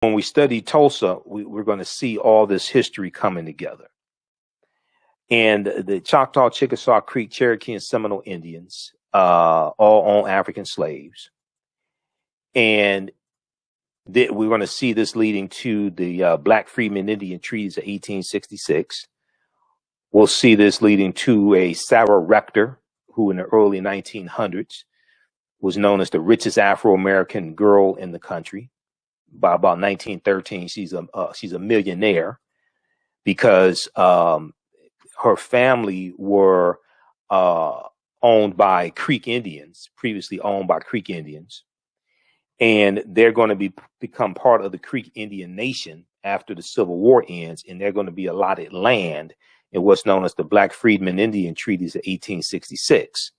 when we study Tulsa, we're going to see all this history coming together. And the Choctaw, Chickasaw, Creek, Cherokee, and Seminole Indians all own African slaves. And we're going to see this leading to the Black Freedmen Indian Treaties of 1866. We'll see this leading to a Sarah Rector, who in the early 1900s was known as the richest Afro-American girl in the country. By about 1913, she's a millionaire because her family were owned by Creek Indians, previously owned by Creek Indians. And they're going to become part of the Creek Indian Nation after the Civil War ends, and they're going to be allotted land in what's known as the Black Freedmen Indian Treaties of 1866.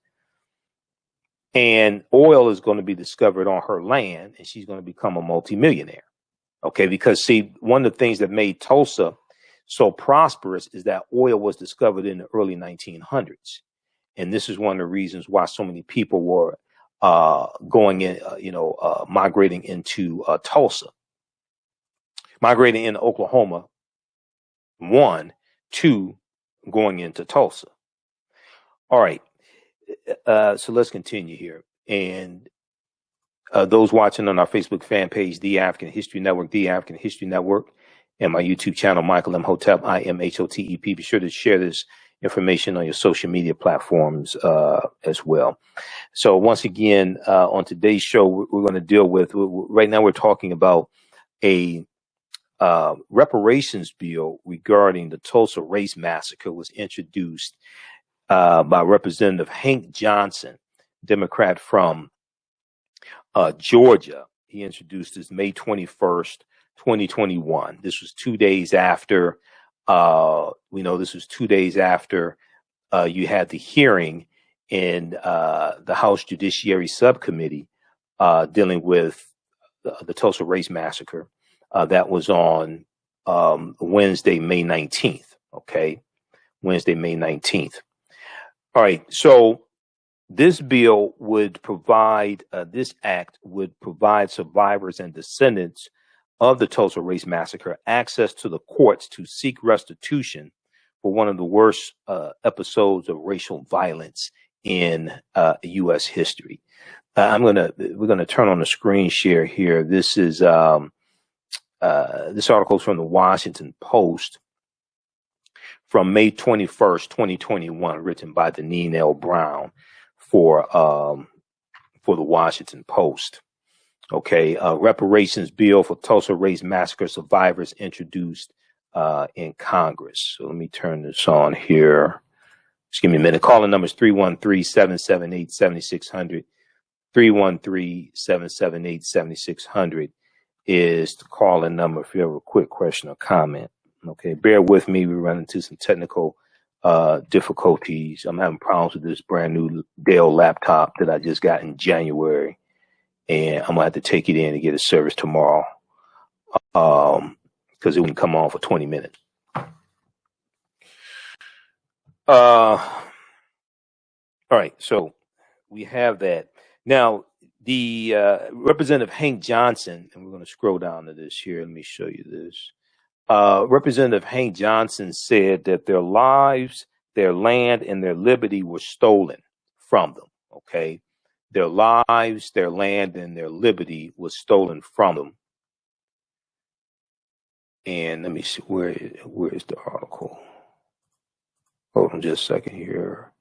And oil is going to be discovered on her land, and she's going to become a multimillionaire. Okay, because see, one of the things that made Tulsa so prosperous is that oil was discovered in the early 1900s. And this is one of the reasons why so many people were going in, migrating into Tulsa, migrating into Oklahoma, 1, 2, going into Tulsa. All right. So let's continue here. And those watching on our Facebook fan page, The African History Network, The African History Network, and my YouTube channel, Michael Imhotep, Imhotep. Be sure to share this information on your social media platforms as well. So once again, on today's show, we're going to deal with, right now we're talking about a reparations bill regarding the Tulsa Race Massacre was introduced by Representative Hank Johnson, Democrat from Georgia. He introduced this May 21st, 2021. This was 2 days after, this was 2 days after you had the hearing in the House Judiciary Subcommittee dealing with the Tulsa Race Massacre. That was on Wednesday, May 19th. Okay. Wednesday, May 19th. All right. So this bill would provide, this act would provide survivors and descendants of the Tulsa Race Massacre access to the courts to seek restitution for one of the worst episodes of racial violence in U.S. history. We're gonna turn on the screen share here. This is this article is from the Washington Post from May 21st, 2021, written by Deneen L. Brown for the Washington Post. Okay, reparations bill for Tulsa Race Massacre survivors introduced in Congress. So let me turn this on here. Just give me a minute. Calling number is 313-778-7600. 313-778-7600 is the calling number if you have a quick question or comment. Okay, bear with me. We run into some technical difficulties. I'm having problems with this brand new Dell laptop that I just got in January, and I'm gonna have to take it in and get a service tomorrow because it wouldn't come on for 20 minutes. All right, so we have that. Now, the Representative Hank Johnson, and we're going to scroll down to this here. Let me show you this. Representative Hank Johnson said that their lives, their land, and their liberty were stolen from them. Okay, their lives, their land, and their liberty was stolen from them. And let me see, where is the article? Hold on just a second here.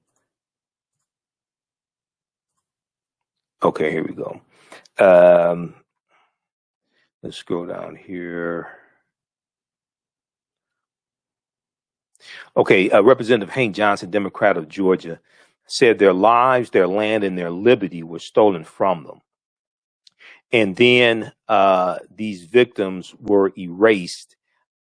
Okay, here we go. Let's go down here. Okay, Representative Hank Johnson, Democrat of Georgia, said their lives, their land, and their liberty were stolen from them. And then these victims were erased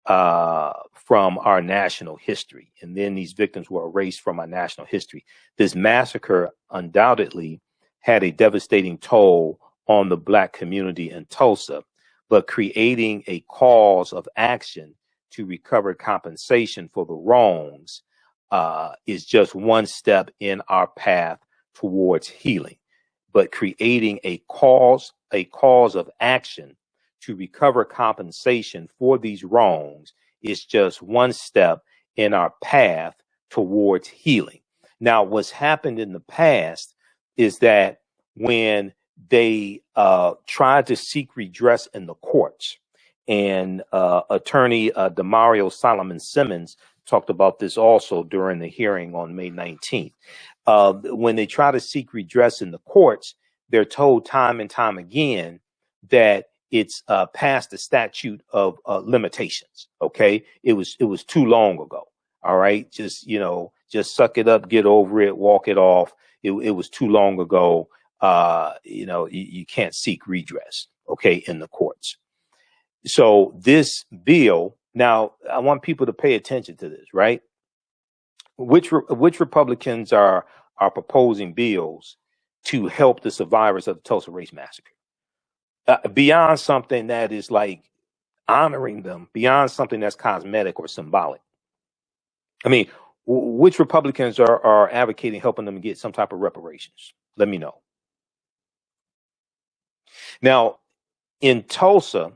from our national history. And then these victims were erased from our national history. This massacre undoubtedly had a devastating toll on the Black community in Tulsa, but creating a cause of action to recover compensation for the wrongs is just one step in our path towards healing. But creating a cause of action to recover compensation for these wrongs is just one step in our path towards healing. Now, what's happened in the past is that when they tried to seek redress in the courts, and attorney Demario Solomon Simmons talked about this also during the hearing on May 19th. When they try to seek redress in the courts, they're told time and time again that it's past the statute of limitations. OK, it was too long ago. All right. Just suck it up, get over it, walk it off. It was too long ago. You can't seek redress. OK, in the courts. So this bill, now I want people to pay attention to this, right? Which Republicans are proposing bills to help the survivors of the Tulsa Race Massacre? Beyond something that is like honoring them, beyond something that's cosmetic or symbolic. I mean, which Republicans are advocating helping them get some type of reparations? Let me know. Now, in Tulsa,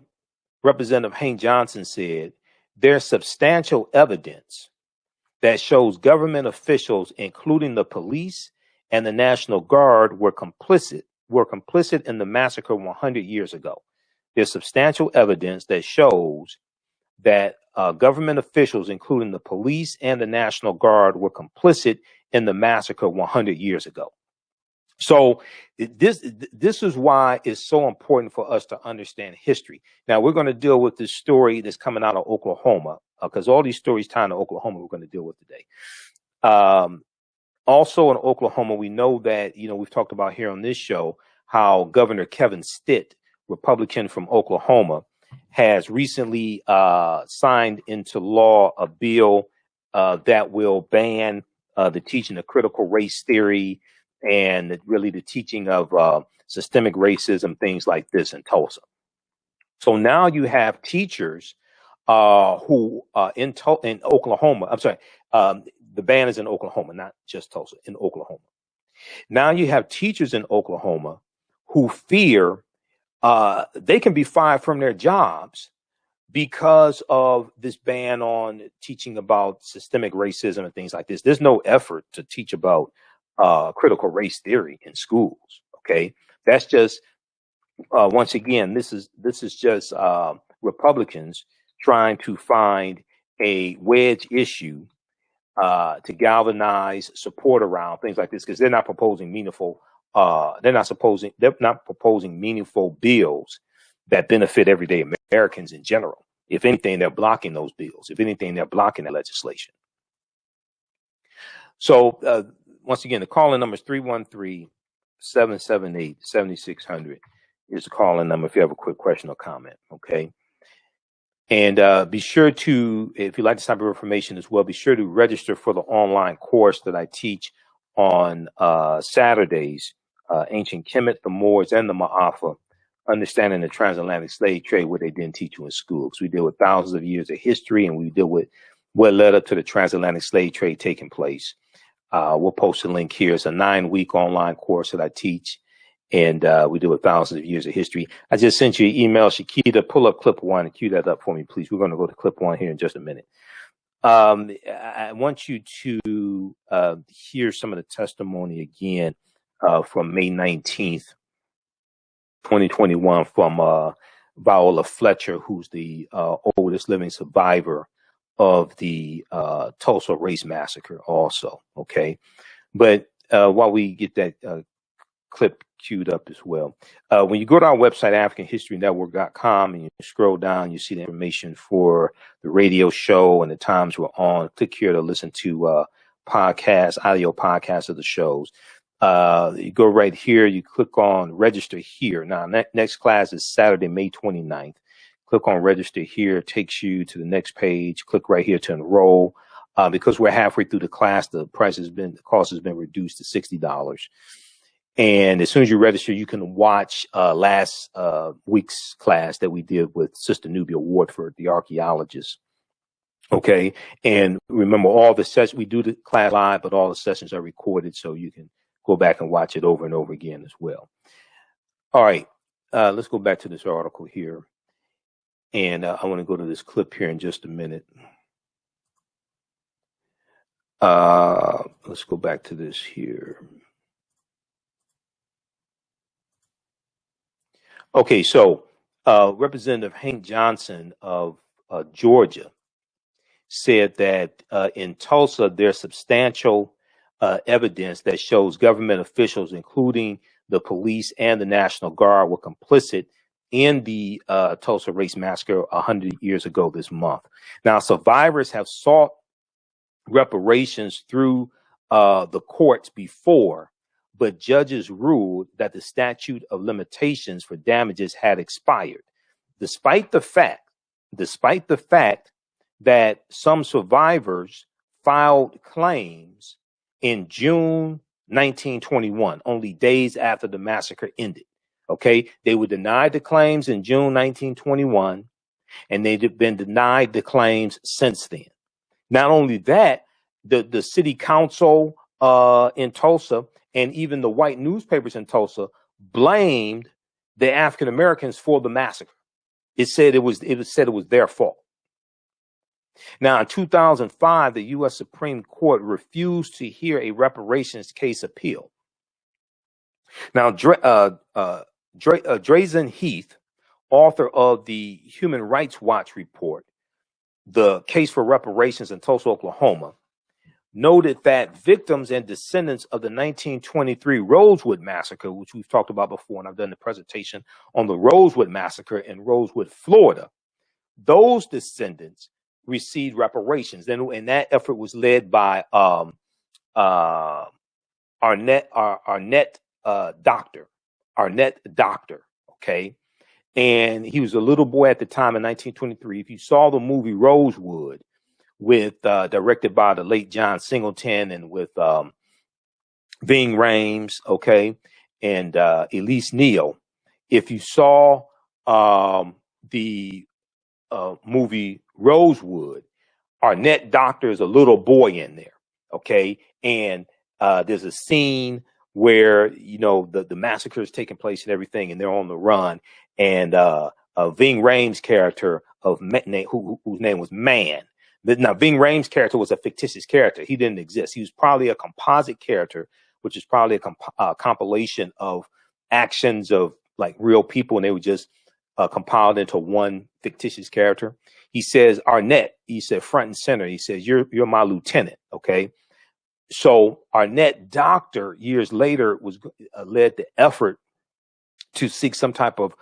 Representative Hank Johnson said there's substantial evidence that shows government officials, including the police and the National Guard, were complicit in the massacre 100 years ago. There's substantial evidence that shows that government officials, including the police and the National Guard, were complicit in the massacre 100 years ago. So this is why it's so important for us to understand history. Now, we're going to deal with this story that's coming out of Oklahoma, because all these stories tied to Oklahoma we're going to deal with today. Also in Oklahoma, we know that, we've talked about here on this show how Governor Kevin Stitt, Republican from Oklahoma, has recently signed into law a bill that will ban the teaching of critical race theory and really the teaching of systemic racism, things like this in Tulsa. So now you have teachers who in Oklahoma, I'm sorry, the ban is in Oklahoma, not just Tulsa, in Oklahoma. Now you have teachers in Oklahoma who fear they can be fired from their jobs because of this ban on teaching about systemic racism and things like this. There's no effort to teach about critical race theory in schools. Okay, that's just once again, this is just Republicans trying to find a wedge issue to galvanize support around things like this, because they're not proposing meaningful. They're not proposing meaningful bills that benefit everyday Americans in general. If anything, they're blocking those bills. If anything, they're blocking that legislation. So once again, the call-in number is 313-778-7600 is the call-in number if you have a quick question or comment. Okay. And be sure to, if you'd like this type of information as well, be sure to register for the online course that I teach on Saturdays, Ancient Kemet, the Moors, and the Maafa, Understanding the Transatlantic Slave Trade, what they didn't teach you in school. Because we deal with thousands of years of history, and we deal with what led up to the transatlantic slave trade taking place. We'll post a link here. It's a 9-week online course that I teach, and we deal with thousands of years of history. I just sent you an email, Shakita. Pull up clip 1 and cue that up for me, please. We're going to go to clip 1 here in just a minute. I want you to hear some of the testimony again from May 19th, 2021, from Viola Fletcher, who's the oldest living survivor of the Tulsa Race Massacre also. Okay. But while we get that clip queued up as well, when you go to our website, AfricanHistoryNetwork.com, and you scroll down, you see the information for the radio show and the times we're on. Click here to listen to podcasts, audio podcasts of the shows. You go right here, you click on register here. Now, next class is Saturday, May 29th. Click on register here, takes you to the next page. Click right here to enroll. Because we're halfway through the class, the cost has been reduced to $60. And as soon as you register, you can watch last week's class that we did with Sister Nubia Wardford, the archaeologist. Okay. And remember, all the sessions, we do the class live, but all the sessions are recorded, so you can go back and watch it over and over again as well. All right. Let's go back to this article here. And I want to go to this clip here in just a minute. Let's go back to this here. Okay, so Representative Hank Johnson of Georgia said that in Tulsa, there's substantial evidence that shows government officials, including the police and the National Guard, were complicit in the Tulsa Race Massacre 100 years ago this month. Now, survivors have sought reparations through the courts before, but judges ruled that the statute of limitations for damages had expired, despite the fact that some survivors filed claims in June 1921, only days after the massacre ended. Okay, they were denied the claims in June 1921, and they've been denied the claims since then. Not only that, the city council in Tulsa and even the white newspapers in Tulsa blamed the African Americans for the massacre. It said it was their fault. Now, in 2005, the U.S. Supreme Court refused to hear a reparations case appeal. Now, Drazen Heath, author of the Human Rights Watch report, The Case for Reparations in Tulsa, Oklahoma, noted that victims and descendants of the 1923 Rosewood Massacre, which we've talked about before, and I've done the presentation on the Rosewood Massacre in Rosewood, Florida, those descendants received reparations. And that effort was led by Arnett Doctor, okay? And he was a little boy at the time in 1923. If you saw the movie Rosewood, with directed by the late John Singleton and with Ving Rhames, okay, and Elise Neal. If you saw the movie Rosewood, Arnett Doctor is a little boy in there, okay, and there's a scene where the massacre is taking place and everything, and they're on the run, and Ving Rhames' character whose name was Man. Now, Ving Rhames' character was a fictitious character. He didn't exist. He was probably a composite character, which is probably a compilation of actions of like real people, and they were just compiled into one fictitious character. He says, Arnett, he said front and center. He says, you're my lieutenant, okay? So Arnett Doctor, years later, was led the effort to seek some type of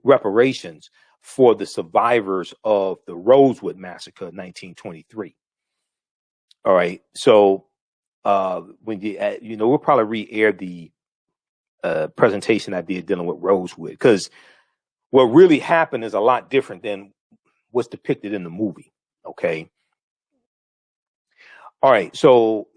reparations for the survivors of the Rosewood Massacre of 1923. All right. So when we'll probably re-air the presentation I did dealing with Rosewood, because what really happened is a lot different than what's depicted in the movie. Okay. All right. So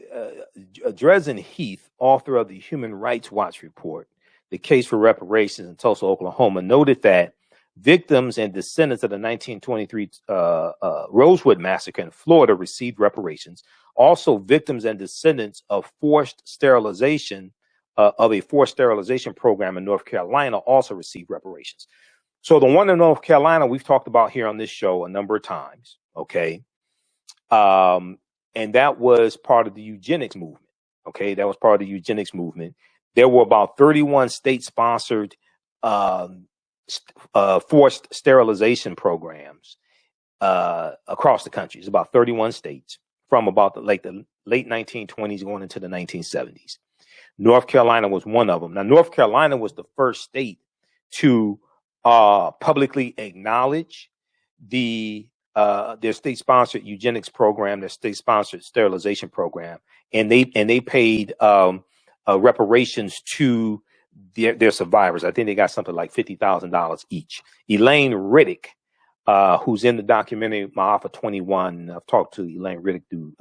Drazen Heath, author of the Human Rights Watch report, The Case for Reparations in Tulsa, Oklahoma, noted that victims and descendants of the 1923 Rosewood Massacre in Florida received reparations. Also, victims and descendants of a forced sterilization program in North Carolina also received reparations. So the one in North Carolina we've talked about here on this show a number of times, okay? And that was part of the eugenics movement, okay? That was part of the eugenics movement. There were about 31 state-sponsored forced sterilization programs across the country. It's about 31 states from about the late 1920s going into the 1970s. North Carolina was one of them. Now, North Carolina was the first state to publicly acknowledge their state-sponsored eugenics program, their state-sponsored sterilization program, and they paid reparations to their survivors. I think they got something like $50,000 each. Elaine Riddick, who's in the documentary Maafa 21. I've talked to Elaine Riddick through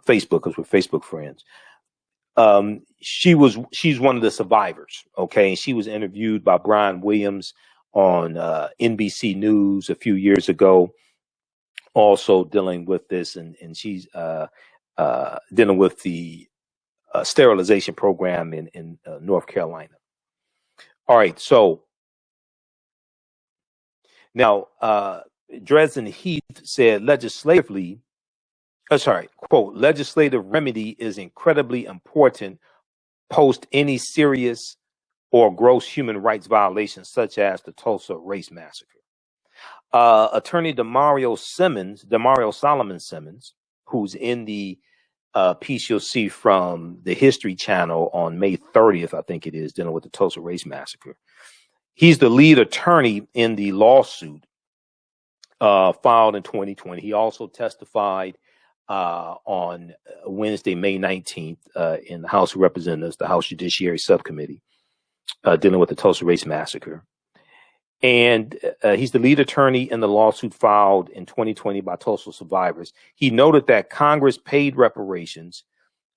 Facebook, because we're Facebook friends. She's one of the survivors. Okay. And she was interviewed by Brian Williams on NBC News a few years ago, also dealing with this, and she's dealing with the sterilization program in North Carolina. All right, so Now, Dresden Heath said quote, legislative remedy is incredibly important post any serious or gross human rights violations such as the Tulsa Race Massacre. Attorney Demario Solomon Simmons, who's in the piece you'll see from the History Channel on May 30th, I think it is, dealing with the Tulsa Race Massacre. He's the lead attorney in the lawsuit filed in 2020. He also testified on Wednesday, May 19th, in the House of Representatives, the House Judiciary Subcommittee, dealing with the Tulsa Race Massacre. And he's the lead attorney in the lawsuit filed in 2020 by Tulsa survivors. He noted that Congress paid reparations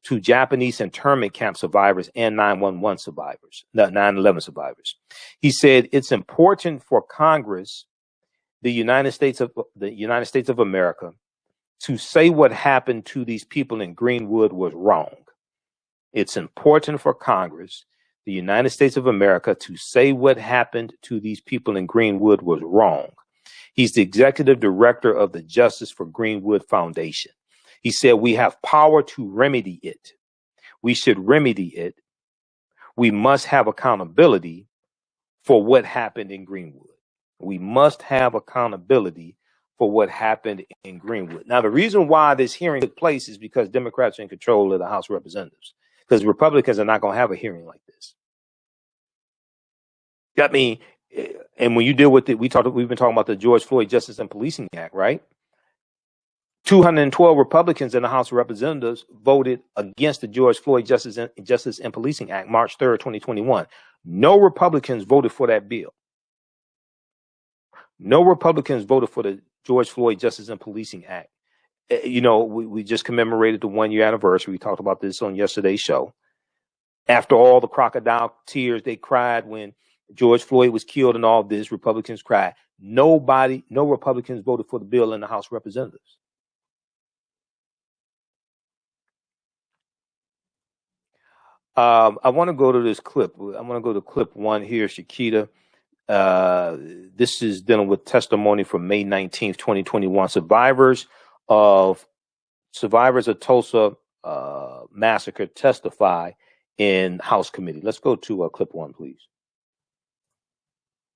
to Japanese internment camp survivors and 9/11 survivors, 9/11 survivors. He said it's important for Congress, the United States of America, to say what happened to these people in Greenwood was wrong. It's important for Congress, the United States of America, to say what happened to these people in Greenwood was wrong. He's the executive director of the Justice for Greenwood Foundation. He said, we have power to remedy it. We should remedy it. We must have accountability for what happened in Greenwood. We must have accountability for what happened in Greenwood. Now, the reason why this hearing took place is because Democrats are in control of the House of Representatives, because Republicans are not going to have a hearing like this. I mean, and when you deal with it, we've been talking about the George Floyd Justice and Policing Act, right? 212 Republicans in the House of Representatives voted against the George Floyd Justice and Policing Act, March 3rd, 2021. No Republicans voted for that bill. No Republicans voted for the George Floyd Justice and Policing Act. You know, we just commemorated the 1-year anniversary. We talked about this on yesterday's show. After all the crocodile tears they cried when George Floyd was killed and all this, Republicans cried. No Republicans voted for the bill in the House of Representatives. I want to go to this clip. I want to go to clip 1 here, Shakita. This is dealing with testimony from May 19th, 2021. Survivors of Tulsa massacre testify in House committee. Let's go to clip 1, please.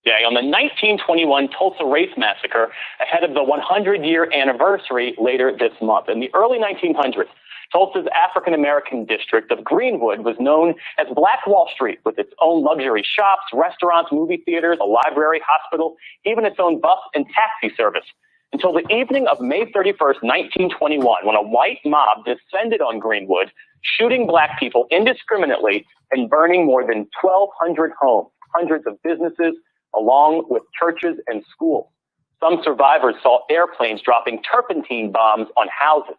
On the 1921 Tulsa Race Massacre, ahead of the 100-year anniversary later this month. In the early 1900s, Tulsa's African-American district of Greenwood was known as Black Wall Street, with its own luxury shops, restaurants, movie theaters, a library, hospital, even its own bus and taxi service, until the evening of May 31st, 1921, when a white mob descended on Greenwood, shooting Black people indiscriminately and burning more than 1,200 homes, hundreds of businesses, along with churches and schools. Some survivors saw airplanes dropping turpentine bombs on houses.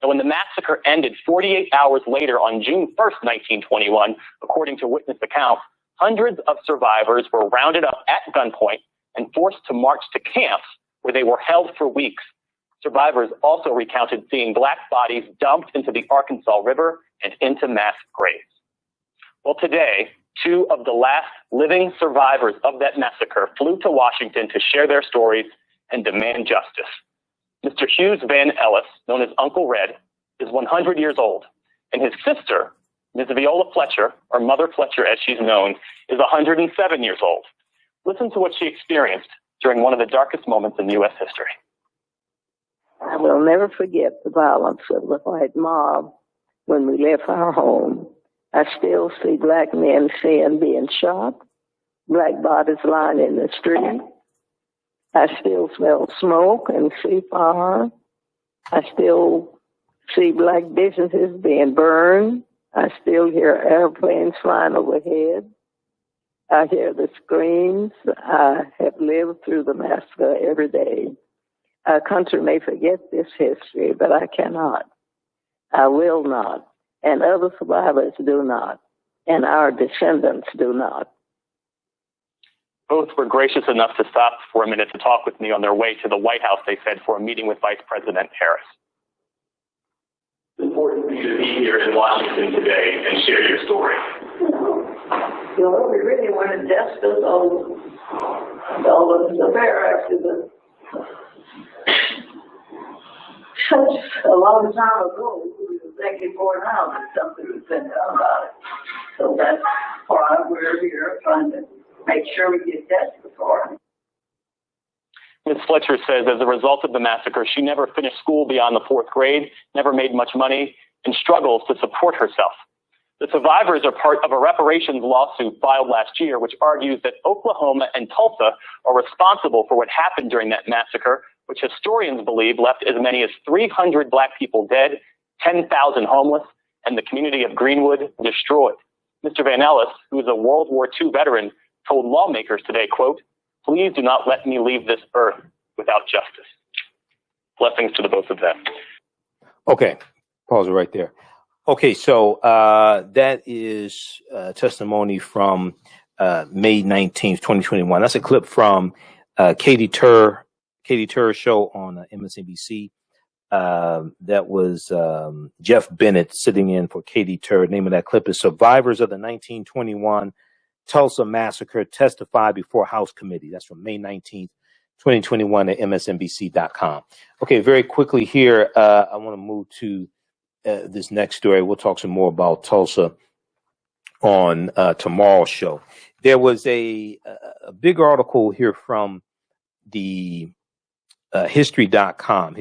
And when the massacre ended 48 hours later on June 1st, 1921, according to witness accounts, hundreds of survivors were rounded up at gunpoint and forced to march to camps where they were held for weeks. Survivors also recounted seeing Black bodies dumped into the Arkansas River and into mass graves. Well, today, 2 of the last living survivors of that massacre flew to Washington to share their stories and demand justice. Mr. Hughes Van Ellis, known as Uncle Red, is 100 years old, and his sister, Ms. Viola Fletcher, or Mother Fletcher as she's known, is 107 years old. Listen to what she experienced during one of the darkest moments in U.S. history. I will never forget the violence of the white mob when we left our home. I still see Black men being shot, Black bodies lying in the street. I still smell smoke and see fire. I still see Black businesses being burned. I still hear airplanes flying overhead. I hear the screams. I have lived through the massacre every day. Our country may forget this history, but I cannot. I will not. And other survivors do not. And our descendants do not. Both were gracious enough to stop for a minute to talk with me on their way to the White House, they said, for a meeting with Vice President Harris. It's important for you to be here in Washington today and share your story. You know, we really wanted justice on the barracks is such a long time ago. We were thinking for now that something has been done about it. So that's why we're here trying to make sure we get justice for it. Ms. Fletcher says as a result of the massacre, she never finished school beyond the 4th grade, never made much money, and struggles to support herself. The survivors are part of a reparations lawsuit filed last year, which argues that Oklahoma and Tulsa are responsible for what happened during that massacre, which historians believe left as many as 300 black people dead, 10,000 homeless, and the community of Greenwood destroyed. Mr. Van Ellis, who is a World War II veteran, told lawmakers today, quote, "Please do not let me leave this earth without justice." Blessings to the both of them. Okay, pause it right there. Okay, so that is testimony from May 19th, 2021. That's a clip from Katie Turr's show on MSNBC. That was Jeff Bennett sitting in for Katie Turr. The name of that clip is "Survivors of the 1921 Tulsa Massacre Testify Before House Committee." That's from May 19th, 2021 at MSNBC.com. Okay, very quickly here, I want to move to this next story. We'll talk some more about Tulsa on tomorrow's show. There was a big article here from the History.com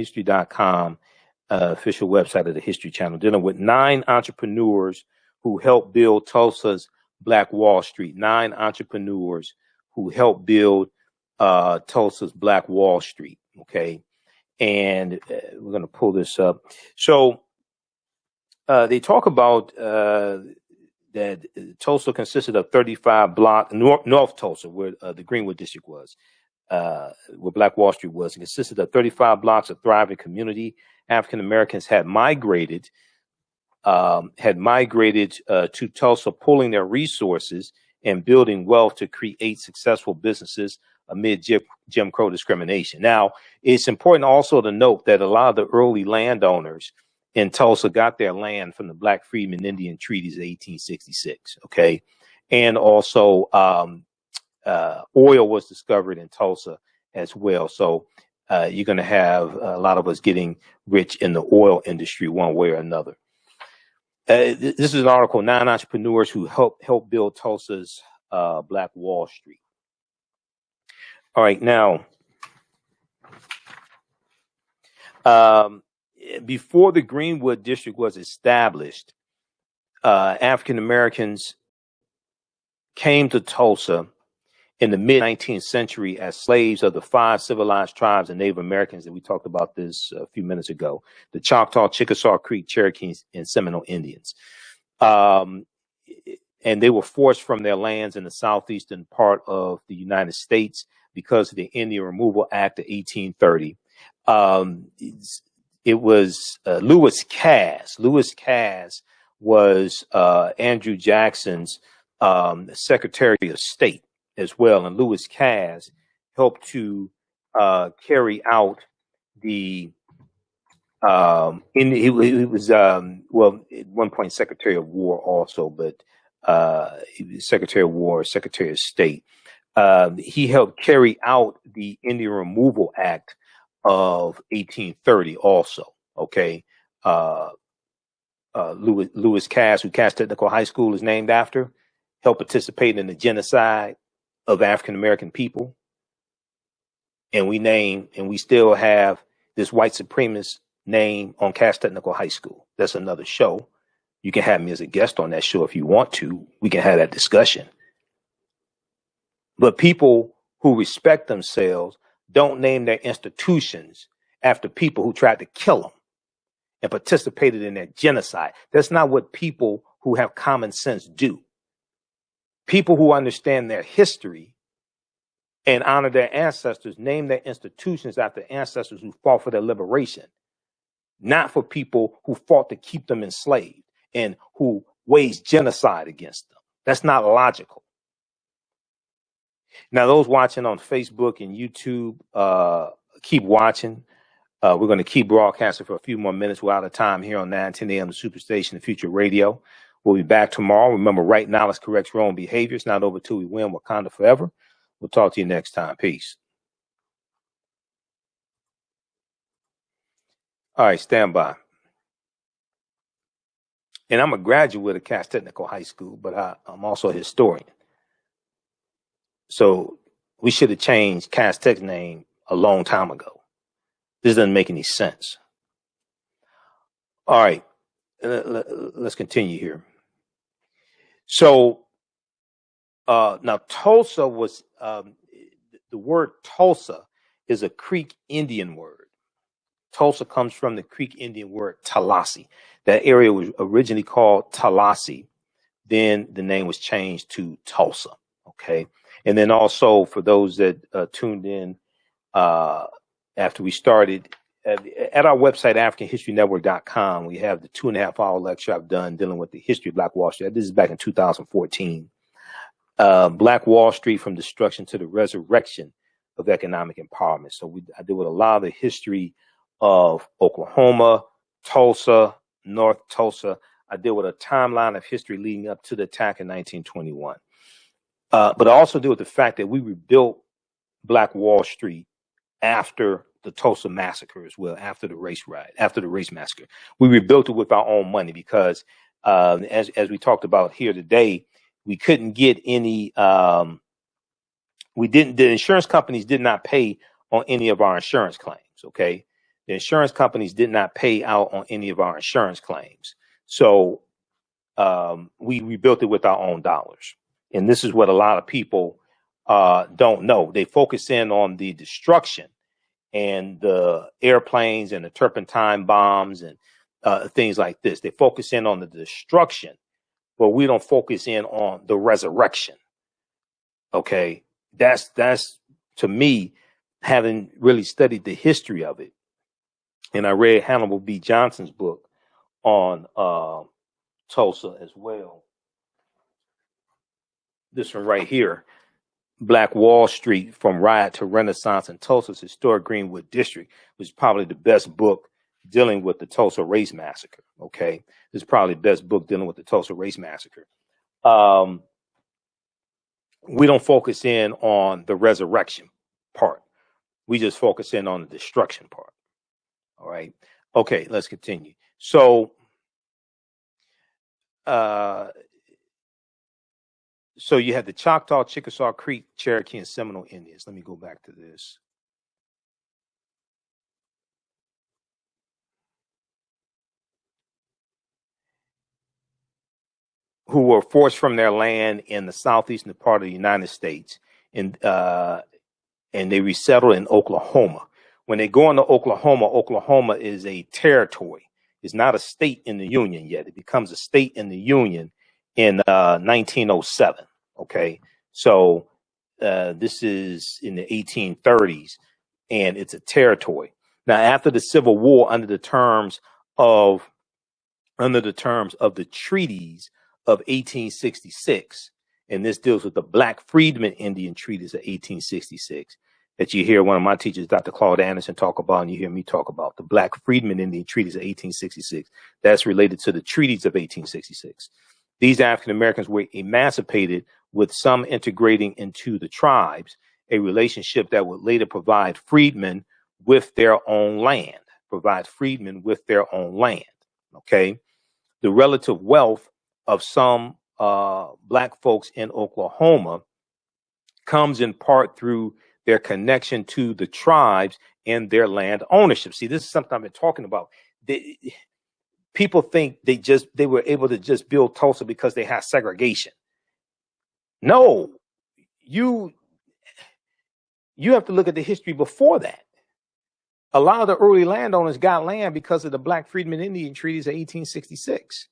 official website of the History Channel, dealing with 9 entrepreneurs who helped build Tulsa's Black Wall Street. 9 entrepreneurs who helped build Tulsa's Black Wall Street. Okay. And we're going to pull this up. So they talk about that Tulsa consisted of 35 blocks, North Tulsa, where the Greenwood district was, where Black Wall Street was. It consisted of 35 blocks of thriving community. African Americans had migrated to Tulsa, pulling their resources and building wealth to create successful businesses amid Jim Crow discrimination. Now, it's important also to note that a lot of the early landowners in Tulsa got their land from the Black Freedmen Indian treaties of 1866. Okay. And also, oil was discovered in Tulsa as well. So you're going to have a lot of us getting rich in the oil industry one way or another. This is an article, 9 entrepreneurs who helped build Tulsa's Black Wall Street. All right, now, before the Greenwood district was established, African Americans came to Tulsa in the mid-19th century as slaves of the 5 civilized tribes of Native Americans that we talked about this a few minutes ago: the Choctaw, Chickasaw, Creek, Cherokees, and Seminole Indians. And they were forced from their lands in the southeastern part of the United States because of the Indian Removal Act of 1830. It was Lewis Cass. Lewis Cass was Andrew Jackson's Secretary of State as well, and Lewis Cass helped to carry out the. He was well, at one point Secretary of War also, but he was Secretary of War, Secretary of State. He helped carry out the Indian Removal Act of 1830 also. Okay. Lewis Cass, who Cass Technical High School is named after, helped participate in the genocide of African American people. And we still have this white supremacist name on Cass Technical High School. That's another show. You can have me as a guest on that show if you want to. We can have that discussion. But people who respect themselves don't name their institutions after people who tried to kill them and participated in that genocide. That's not what people who have common sense do. People who understand their history and honor their ancestors name their institutions after ancestors who fought for their liberation, not for people who fought to keep them enslaved and who waged genocide against them. That's not logical. Now, those watching on Facebook and YouTube, keep watching. We're going to keep broadcasting for a few more minutes. We're out of time here on 910 AM, the Superstation, the Future Radio. We'll be back tomorrow. Remember, right knowledge corrects wrong behavior. It's not over till we win. Wakanda forever. We'll talk to you next time. Peace. All right, stand by. And I'm a graduate of Cass Technical High School, but I'm also a historian. So we should have changed Cass Tech's name a long time ago. This doesn't make any sense. All right, let's continue here. So now Tulsa was, the word Tulsa is a Creek Indian word. Tulsa comes from the Creek Indian word Tallahassee. That area was originally called Tallahassee. Then the name was changed to Tulsa. Okay. And then also for those that tuned in after we started, at our website, AfricanHistoryNetwork.com, we have the 2.5-hour lecture I've done dealing with the history of Black Wall Street. This is back in 2014. Black Wall Street from destruction to the resurrection of economic empowerment. So I deal with a lot of the history of Oklahoma, Tulsa, North Tulsa. I deal with a timeline of history leading up to the attack in 1921. But I also deal with the fact that we rebuilt Black Wall Street after the Tulsa Massacre as well, after the race riot, after the race massacre. We rebuilt it with our own money because, as we talked about here today, we couldn't get any, the insurance companies did not pay on any of our insurance claims, okay? The insurance companies did not pay out on any of our insurance claims. So we rebuilt it with our own dollars. And this is what a lot of people don't know. They focus in on the destruction and the airplanes and the turpentine bombs and things like this. They focus in on the destruction, but we don't focus in on the resurrection. Okay, that's to me, having really studied the history of it. And I read Hannibal B. Johnson's book on Tulsa as well. This one right here, Black Wall Street from Riot to Renaissance in Tulsa's historic Greenwood district, was probably the best book dealing with the Tulsa Race Massacre. Okay, this is probably the best book dealing with the Tulsa Race Massacre. We don't focus in on the resurrection part. We just focus in on the destruction part. All right. Okay, let's continue. So, so you had the Choctaw, Chickasaw, Creek, Cherokee, and Seminole Indians. Let me go back to this. Who were forced from their land in the southeastern part of the United States, and they resettled in Oklahoma. When they go into Oklahoma, Oklahoma is a territory. It's not a state in the Union yet. It becomes a state in the Union in 1907. Okay, so this is in the 1830s, and it's a territory. Now, after the Civil War, under the terms of the treaties of 1866, and this deals with the Black Freedmen Indian Treaties of 1866 that you hear one of my teachers, Dr. Claude Anderson, talk about, and you hear me talk about the Black Freedmen Indian Treaties of 1866. That's related to the treaties of 1866. These African Americans were emancipated, with some integrating into the tribes, a relationship that would later provide freedmen with their own land. Okay, the relative wealth of some Black folks in Oklahoma comes in part through their connection to the tribes and their land ownership. See, this is something I've been talking about. People think they were able to just build Tulsa because they had segregation. No, you have to look at the history before that. A lot of the early landowners got land because of the Black Freedmen Indian Treaties of 1866.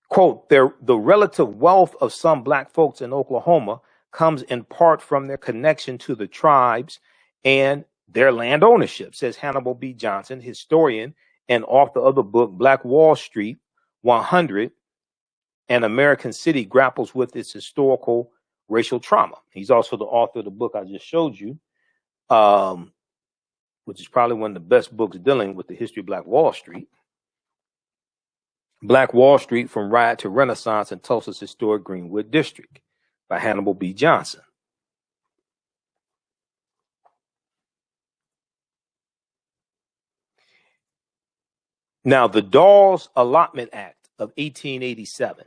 Quote, the relative wealth of some Black folks in Oklahoma comes in part from their connection to the tribes and their land ownership, says Hannibal B. Johnson, historian and author of the book Black Wall Street 100, An American City Grapples with Its Historical Racial Trauma. He's also the author of the book I just showed you, which is probably one of the best books dealing with the history of Black Wall Street. Black Wall Street from Riot to Renaissance in Tulsa's historic Greenwood district by Hannibal B. Johnson. Now, the Dawes Allotment Act of 1887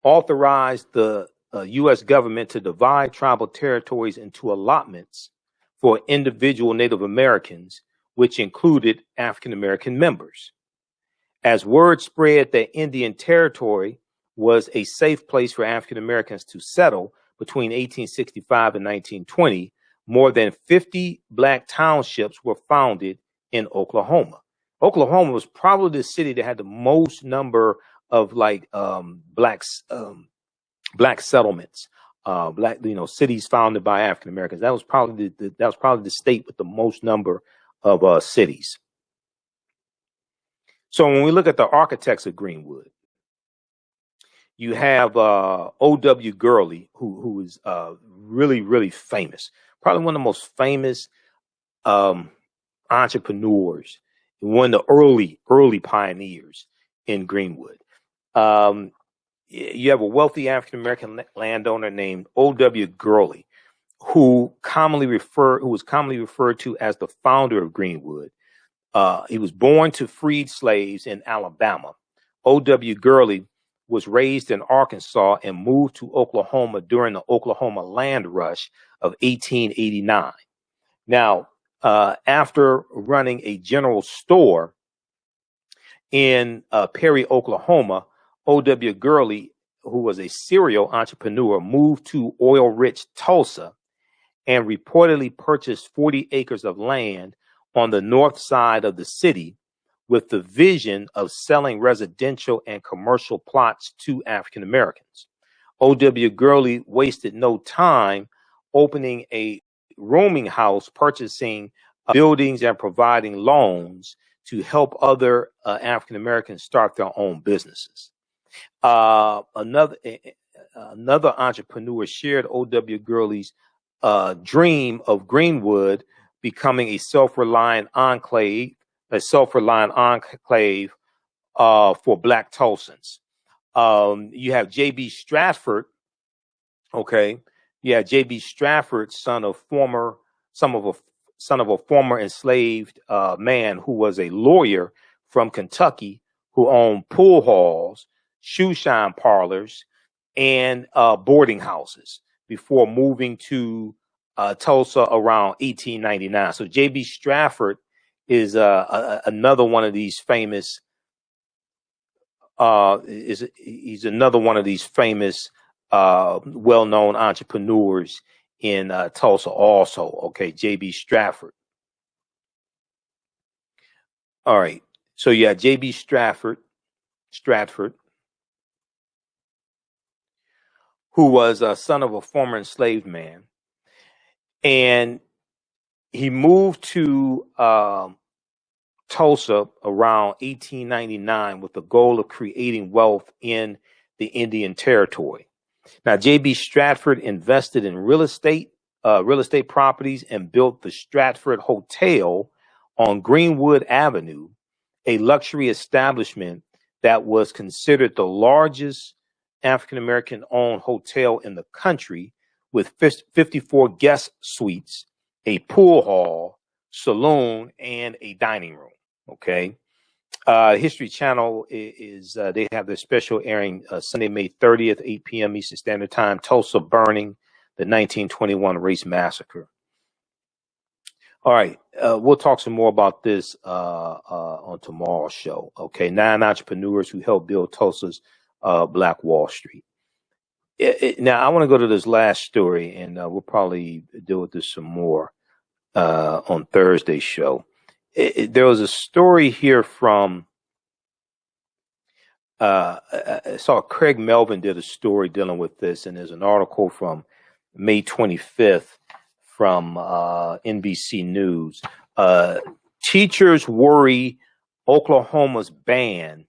authorized the U.S. government to divide tribal territories into allotments for individual Native Americans, which included African American members. As word spread that Indian Territory was a safe place for African Americans to settle between 1865 and 1920, more than 50 black townships were founded in Oklahoma. Oklahoma was probably the city that had the most number of black settlements, cities founded by African Americans. That was probably the state with the most number of cities. So when we look at the architects of Greenwood, you have O.W. Gurley, who is really, really famous, probably one of the most famous entrepreneurs, one of the early pioneers in Greenwood. You have a wealthy African American landowner named O.W. Gurley, who was commonly referred to as the founder of Greenwood. He was born to freed slaves in Alabama. O.W. Gurley was raised in Arkansas and moved to Oklahoma during the Oklahoma Land Rush of 1889. Now, after running a general store in Perry, Oklahoma, O.W. Gurley, who was a serial entrepreneur, moved to oil-rich Tulsa and reportedly purchased 40 acres of land on the north side of the city with the vision of selling residential and commercial plots to African Americans. O.W. Gurley wasted no time opening a rooming house, purchasing buildings, and providing loans to help other African Americans start their own businesses. Another entrepreneur shared O.W. Gurley's dream of Greenwood becoming a self-reliant enclave for Black Tulsans. You have J.B. Stratford. Okay, yeah, J.B. Stratford, son of a former enslaved man who was a lawyer from Kentucky, who owned pool halls, shoe shine parlors, and boarding houses before moving to Tulsa around 1899. So J.B. Stratford is another one of these famous. He's another one of these famous, well-known entrepreneurs in Tulsa. Also, okay, J.B. Stratford. All right, so yeah, J.B. Stratford, who was a son of a former enslaved man. And he moved to Tulsa around 1899 with the goal of creating wealth in the Indian Territory. Now, J.B. Stratford invested in real estate properties and built the Stratford Hotel on Greenwood Avenue, a luxury establishment that was considered the largest African-American owned hotel in the country, with 54 guest suites, a pool hall, saloon, and a dining room. Okay. History Channel they have their special airing Sunday, May 30th, 8 p.m. Eastern Standard Time, Tulsa Burning, the 1921 Race Massacre. All right. We'll talk some more about this on tomorrow's show. Okay. 9 entrepreneurs who helped build Tulsa's Black Wall Street. Now, I want to go to this last story, and we'll probably deal with this some more on Thursday's show. There was a story here from, I saw Craig Melvin did a story dealing with this, and there's an article from May 25th from NBC News. Teachers worry Oklahoma's ban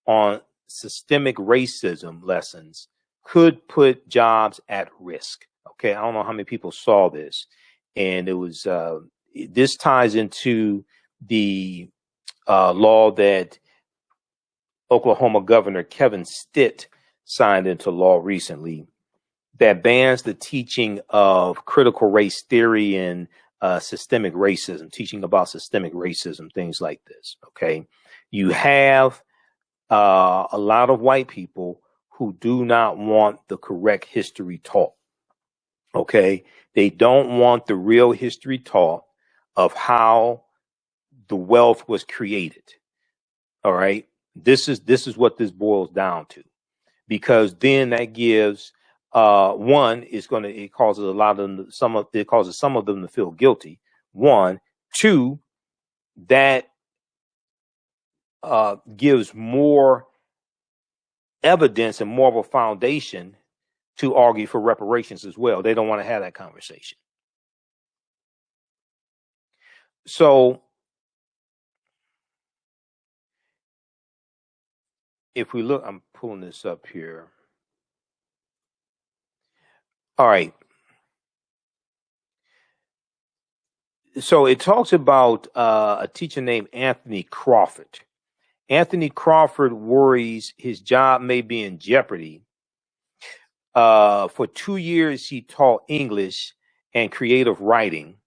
on systemic racism lessons could put jobs at risk. Okay, I don't know how many people saw this, and it was this ties into the law that Oklahoma Governor Kevin Stitt signed into law recently that bans the teaching of critical race theory and systemic racism, teaching about systemic racism, things like this. Okay. You have a lot of white people who do not want the correct history taught. Okay. They don't want the real history taught of how the wealth was created. All right. This is what this boils down to, because then that gives one is going to, it causes a lot of them, it causes some of them to feel guilty. One, two, that gives more evidence and more of a foundation to argue for reparations as well. They don't want to have that conversation. So if we look, I'm pulling this up here. All right. So it talks about a teacher named Anthony Crawford. Anthony Crawford worries his job may be in jeopardy. For 2 years, he taught English and creative writing.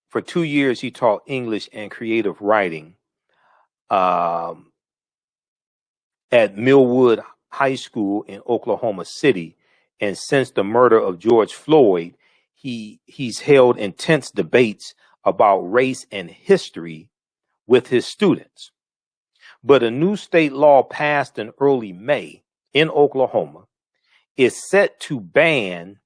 For 2 years, he taught English and creative writing at Millwood High School in Oklahoma City. And since the murder of George Floyd, he's held intense debates about race and history with his students. But a new state law passed in early May in Oklahoma is set to ban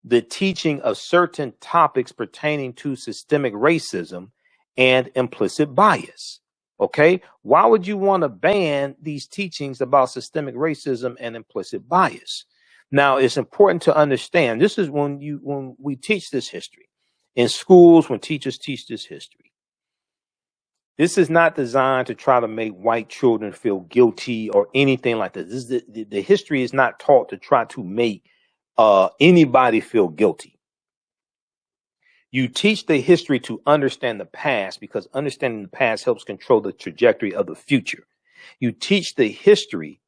the teaching of certain topics pertaining to systemic racism and implicit bias. Okay, why would you want to ban these teachings about systemic racism and implicit bias? Now, it's important to understand, this is when we teach this history in schools, when teachers teach this history. This is not designed to try to make white children feel guilty or anything like that. This is the history is not taught to try to make anybody feel guilty. You teach the history to understand the past, because understanding the past helps control the trajectory of the future. You teach the history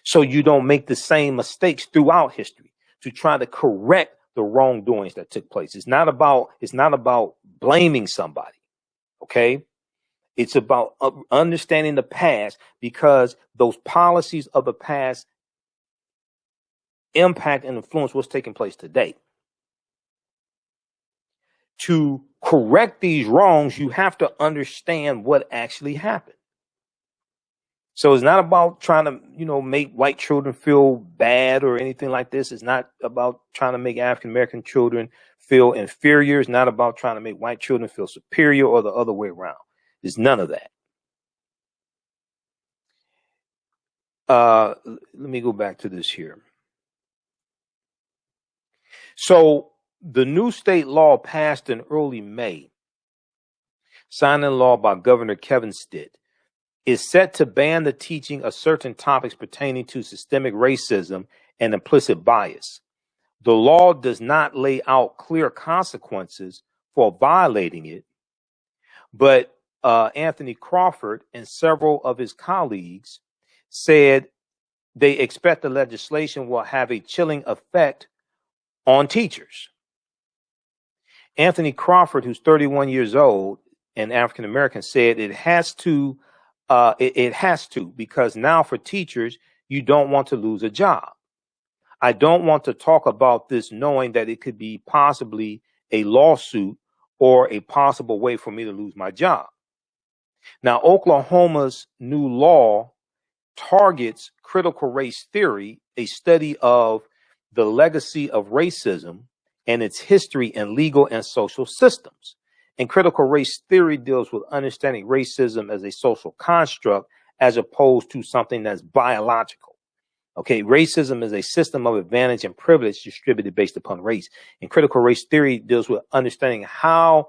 so you don't make the same mistakes throughout history, to try to correct the wrongdoings that took place. It's not about blaming somebody. Okay. It's about understanding the past, because those policies of the past impact and influence what's taking place today. To correct these wrongs, you have to understand what actually happened. So it's not about trying to, make white children feel bad or anything like this. It's not about trying to make African-American children feel inferior. It's not about trying to make white children feel superior or the other way around. There's none of that. Let me go back to this here. So the new state law passed in early May, signed into law by Governor Kevin Stitt, is set to ban the teaching of certain topics pertaining to systemic racism and implicit bias. The law does not lay out clear consequences for violating it, but Anthony Crawford and several of his colleagues said they expect the legislation will have a chilling effect on teachers. Anthony Crawford, who's 31 years old and African American, said it has to, because now for teachers, you don't want to lose a job. I don't want to talk about this knowing that it could be possibly a lawsuit or a possible way for me to lose my job. Now, Oklahoma's new law targets critical race theory, a study of the legacy of racism and its history in legal and social systems. And critical race theory deals with understanding racism as a social construct as opposed to something that's biological. Okay, racism is a system of advantage and privilege distributed based upon race. And critical race theory deals with understanding how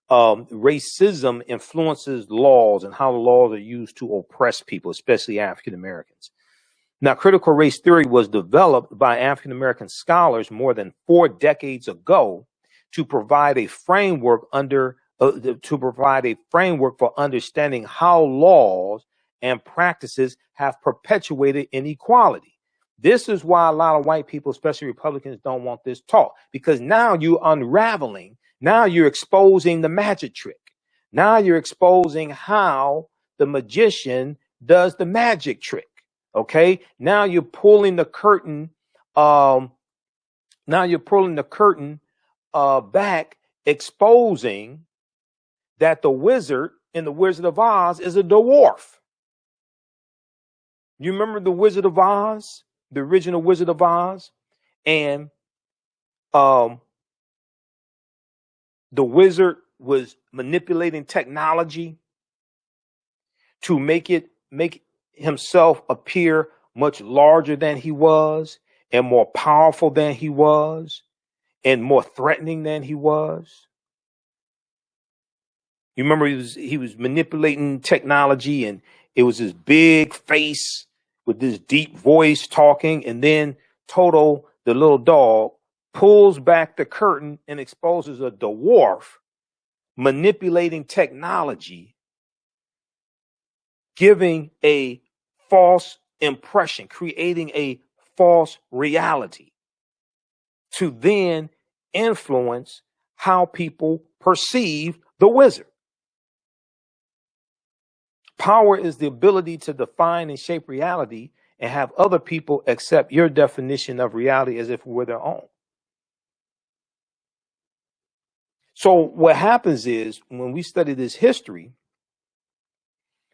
racism influences laws and how the laws are used to oppress people, especially African Americans. Now, critical race theory was developed by African American scholars more than 4 decades ago to provide a framework under to provide a framework for understanding how laws and practices have perpetuated inequality. This is why a lot of white people, especially Republicans, don't want this taught, because now you're unraveling. Now you're exposing the magic trick. Now you're exposing how the magician does the magic trick. Okay. Now you're pulling the curtain. Back, exposing that the wizard in the Wizard of Oz is a dwarf. You remember the Wizard of Oz, the original Wizard of Oz, and the wizard was manipulating technology to make himself appear much larger than he was, and more powerful than he was, and more threatening than he was. You remember he was manipulating technology, and it was his big face with this deep voice talking, and then Toto, the little dog, pulls back the curtain and exposes a dwarf manipulating technology, giving a false impression, creating a false reality to then influence how people perceive the wizard. Power is the ability to define and shape reality and have other people accept your definition of reality as if it were their own. So what happens is, when we study this history,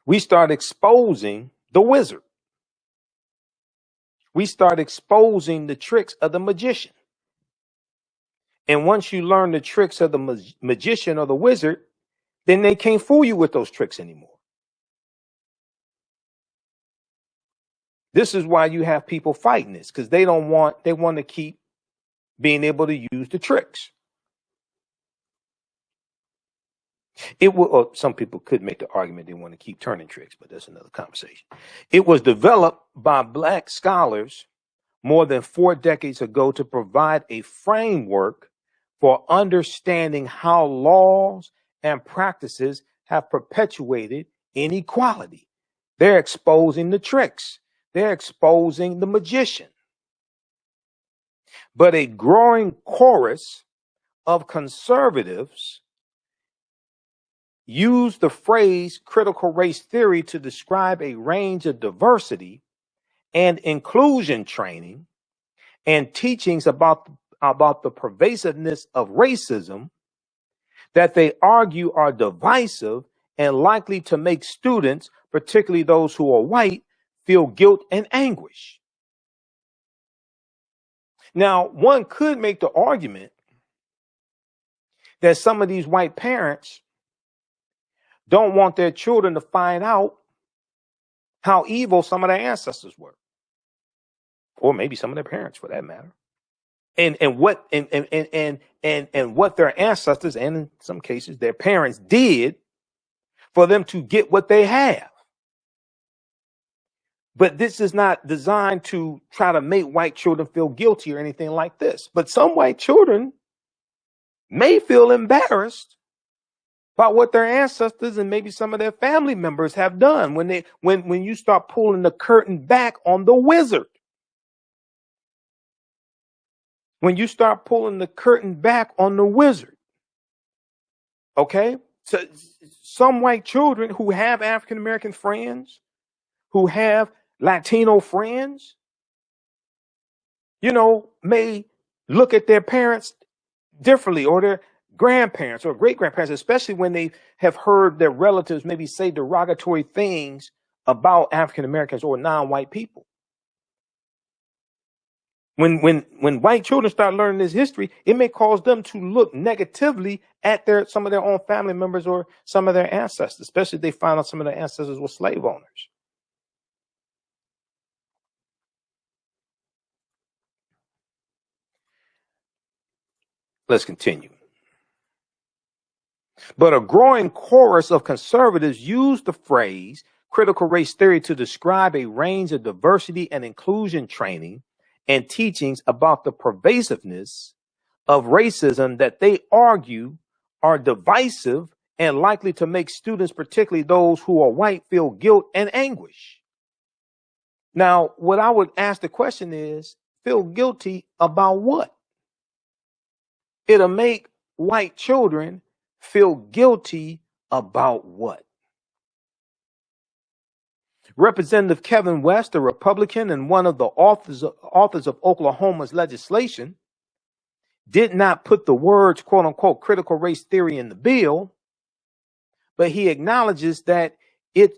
we start exposing the wizard. We start exposing the tricks of the magician. And once you learn the tricks of the magician or the wizard, then they can't fool you with those tricks anymore. This is why you have people fighting this, because they want to keep being able to use the tricks. Some people could make the argument they want to keep turning tricks, but that's another conversation. It was developed by Black scholars more than 4 decades ago to provide a framework for understanding how laws and practices have perpetuated inequality. They're exposing the tricks. They're exposing the magician. But a growing chorus of conservatives use the phrase critical race theory to describe a range of diversity and inclusion training and teachings about the pervasiveness of racism that they argue are divisive and likely to make students, particularly those who are white, feel guilt and anguish. Now, one could make the argument that some of these white parents don't want their children to find out how evil some of their ancestors were, or maybe some of their parents, for that matter, and what their ancestors, and in some cases their parents, did for them to get what they have. But this is not designed to try to make white children feel guilty or anything like this. But some white children may feel embarrassed about what their ancestors and maybe some of their family members have done when you start pulling the curtain back on the wizard. When you start pulling the curtain back on the wizard. Okay? So some white children who have African American friends, who have Latino friends, may look at their parents differently, or their grandparents or great grandparents, especially when they have heard their relatives maybe say derogatory things about African Americans or non-white people. When white children start learning this history, it may cause them to look negatively at some of their own family members or some of their ancestors, especially if they find out some of their ancestors were slave owners. Let's continue. But a growing chorus of conservatives use the phrase critical race theory to describe a range of diversity and inclusion training and teachings about the pervasiveness of racism that they argue are divisive and likely to make students, particularly those who are white, feel guilt and anguish. Now, what I would ask the question is, feel guilty about what? It'll make white children feel guilty about what? Representative Kevin West, a Republican and one of the authors of Oklahoma's legislation, did not put the words, quote unquote, critical race theory in the bill, but he acknowledges that it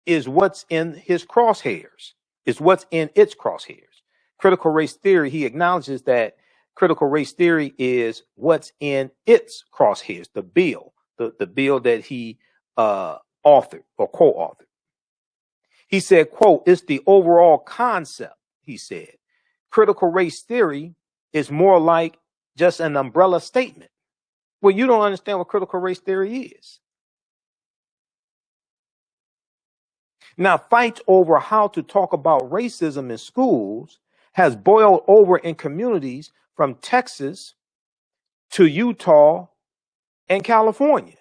is what's in his crosshairs, is what's in its crosshairs. Critical race theory, he acknowledges that critical race theory is what's in its crosshairs, the bill, the bill that he authored or co-authored. He said, quote, it's the overall concept, he said. Critical race theory is more like just an umbrella statement. Well, you don't understand what critical race theory is. Now, fights over how to talk about racism in schools has boiled over in communities from Texas to Utah and California.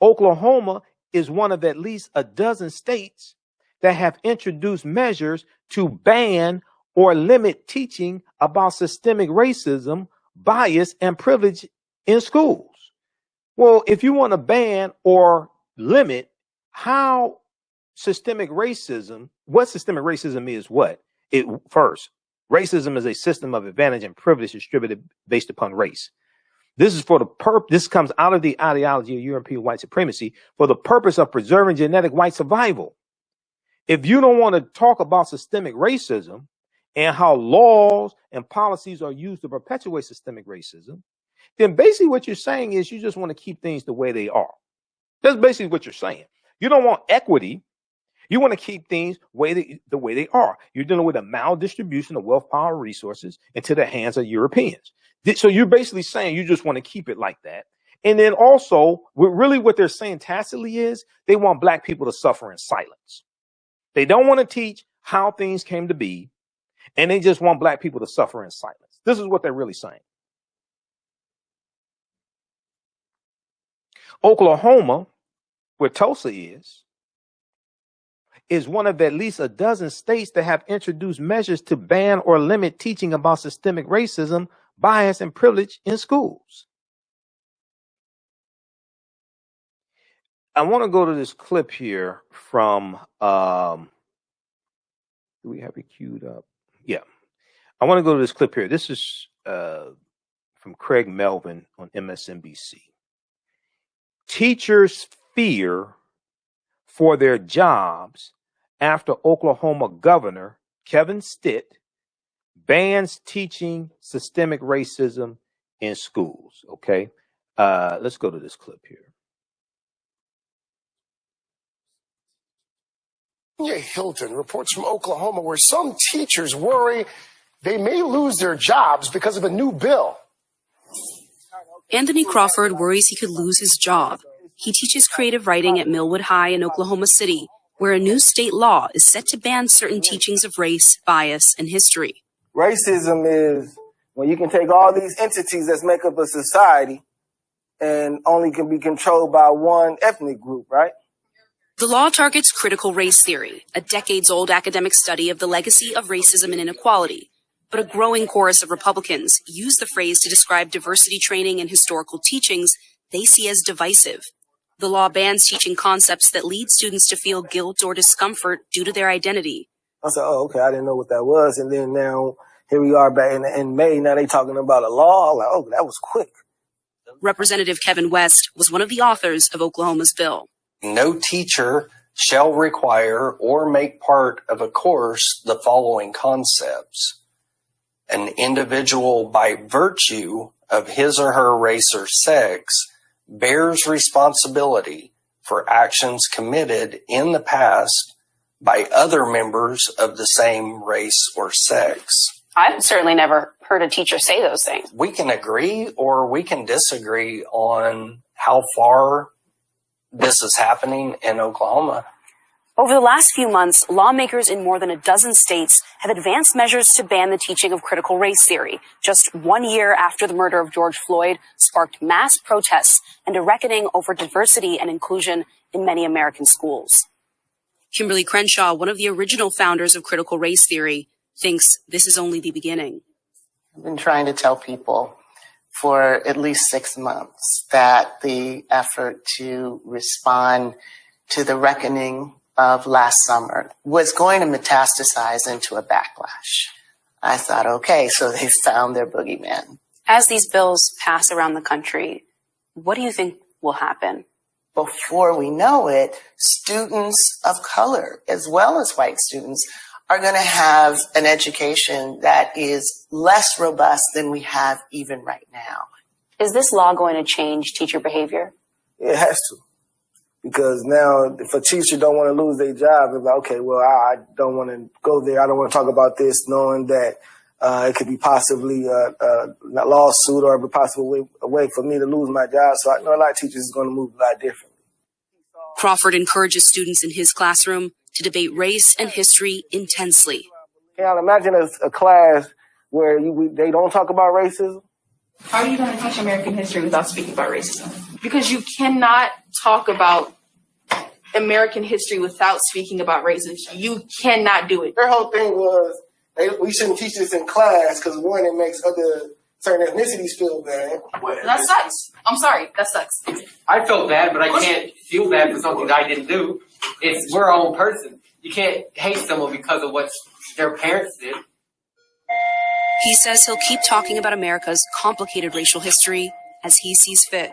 Oklahoma is one of at least a dozen states that have introduced measures to ban or limit teaching about systemic racism, bias, and privilege in schools. Well, if you want to ban or limit how systemic racism, what systemic racism is, first, racism is a system of advantage and privilege distributed based upon race. This is for the this comes out of the ideology of European white supremacy for the purpose of preserving genetic white survival. If you don't want to talk about systemic racism and how laws and policies are used to perpetuate systemic racism, then basically what you're saying is you just want to keep things the way they are. That's basically what you're saying. You don't want equity. You want to keep things the way they are. You're dealing with a maldistribution of wealth, power, resources into the hands of Europeans. So you're basically saying you just want to keep it like that. And then also, what they're saying tacitly is they want black people to suffer in silence. They don't want to teach how things came to be, and they just want black people to suffer in silence. This is what they're really saying. Oklahoma, where Tulsa is one of at least a dozen states that have introduced measures to ban or limit teaching about systemic racism, bias, and privilege in schools. I want to go to this clip here from, do we have it queued up? Yeah. I want to go to this clip here. This is from Craig Melvin on MSNBC. Teachers fear for their jobs after Oklahoma Governor Kevin Stitt bans teaching systemic racism in schools. Okay, let's go to this clip here. Hilton reports from Oklahoma where some teachers worry they may lose their jobs because of a new bill. Anthony Crawford worries he could lose his job. He teaches creative writing at Millwood High in Oklahoma City, where a new state law is set to ban certain teachings of race, bias, and history. Racism is when you can take all these entities that make up a society and only can be controlled by one ethnic group, right? The law targets critical race theory, a decades-old academic study of the legacy of racism and inequality. But a growing chorus of Republicans use the phrase to describe diversity training and historical teachings they see as divisive. The law bans teaching concepts that lead students to feel guilt or discomfort due to their identity. I said, oh, okay, I didn't know what that was. And then now, here we are back in May, now they talking about a law. I'm like, oh, that was quick. Representative Kevin West was one of the authors of Oklahoma's bill. No teacher shall require or make part of a course the following concepts. An individual, by virtue of his or her race or sex, bears responsibility for actions committed in the past by other members of the same race or sex. I've certainly never heard a teacher say those things. We can agree or we can disagree on how far this is happening in Oklahoma. Over the last few months, lawmakers in more than a dozen states have advanced measures to ban the teaching of critical race theory, just 1 year after the murder of George Floyd sparked mass protests and a reckoning over diversity and inclusion in many American schools. Kimberly Crenshaw, one of the original founders of critical race theory, thinks this is only the beginning. I've been trying to tell people for at least 6 months that the effort to respond to the reckoning of last summer was going to metastasize into a backlash. I thought, okay, so they found their boogeyman. As these bills pass around the country, what do you think will happen? Before we know it, students of color, as well as white students, are going to have an education that is less robust than we have even right now. Is this law going to change teacher behavior? It has to. Because now, if a teacher don't want to lose their job, it's like, okay, well, I don't want to go there. I don't want to talk about this, knowing that it could be possibly a lawsuit or a possible way for me to lose my job. So I know a lot of teachers is going to move a lot differently. Crawford encourages students in his classroom to debate race and history intensely. Yeah, imagine a class where they don't talk about racism. How are you going to teach American history without speaking about racism? Because you cannot talk about American history without speaking about racism. You cannot do it. Their whole thing was we shouldn't teach this in class because, one, it makes other certain ethnicities feel bad. That sucks. I'm sorry. That sucks. I felt bad, but I can't feel bad for something that I didn't do. We're our own person. You can't hate someone because of what their parents did. He says he'll keep talking about America's complicated racial history as he sees fit.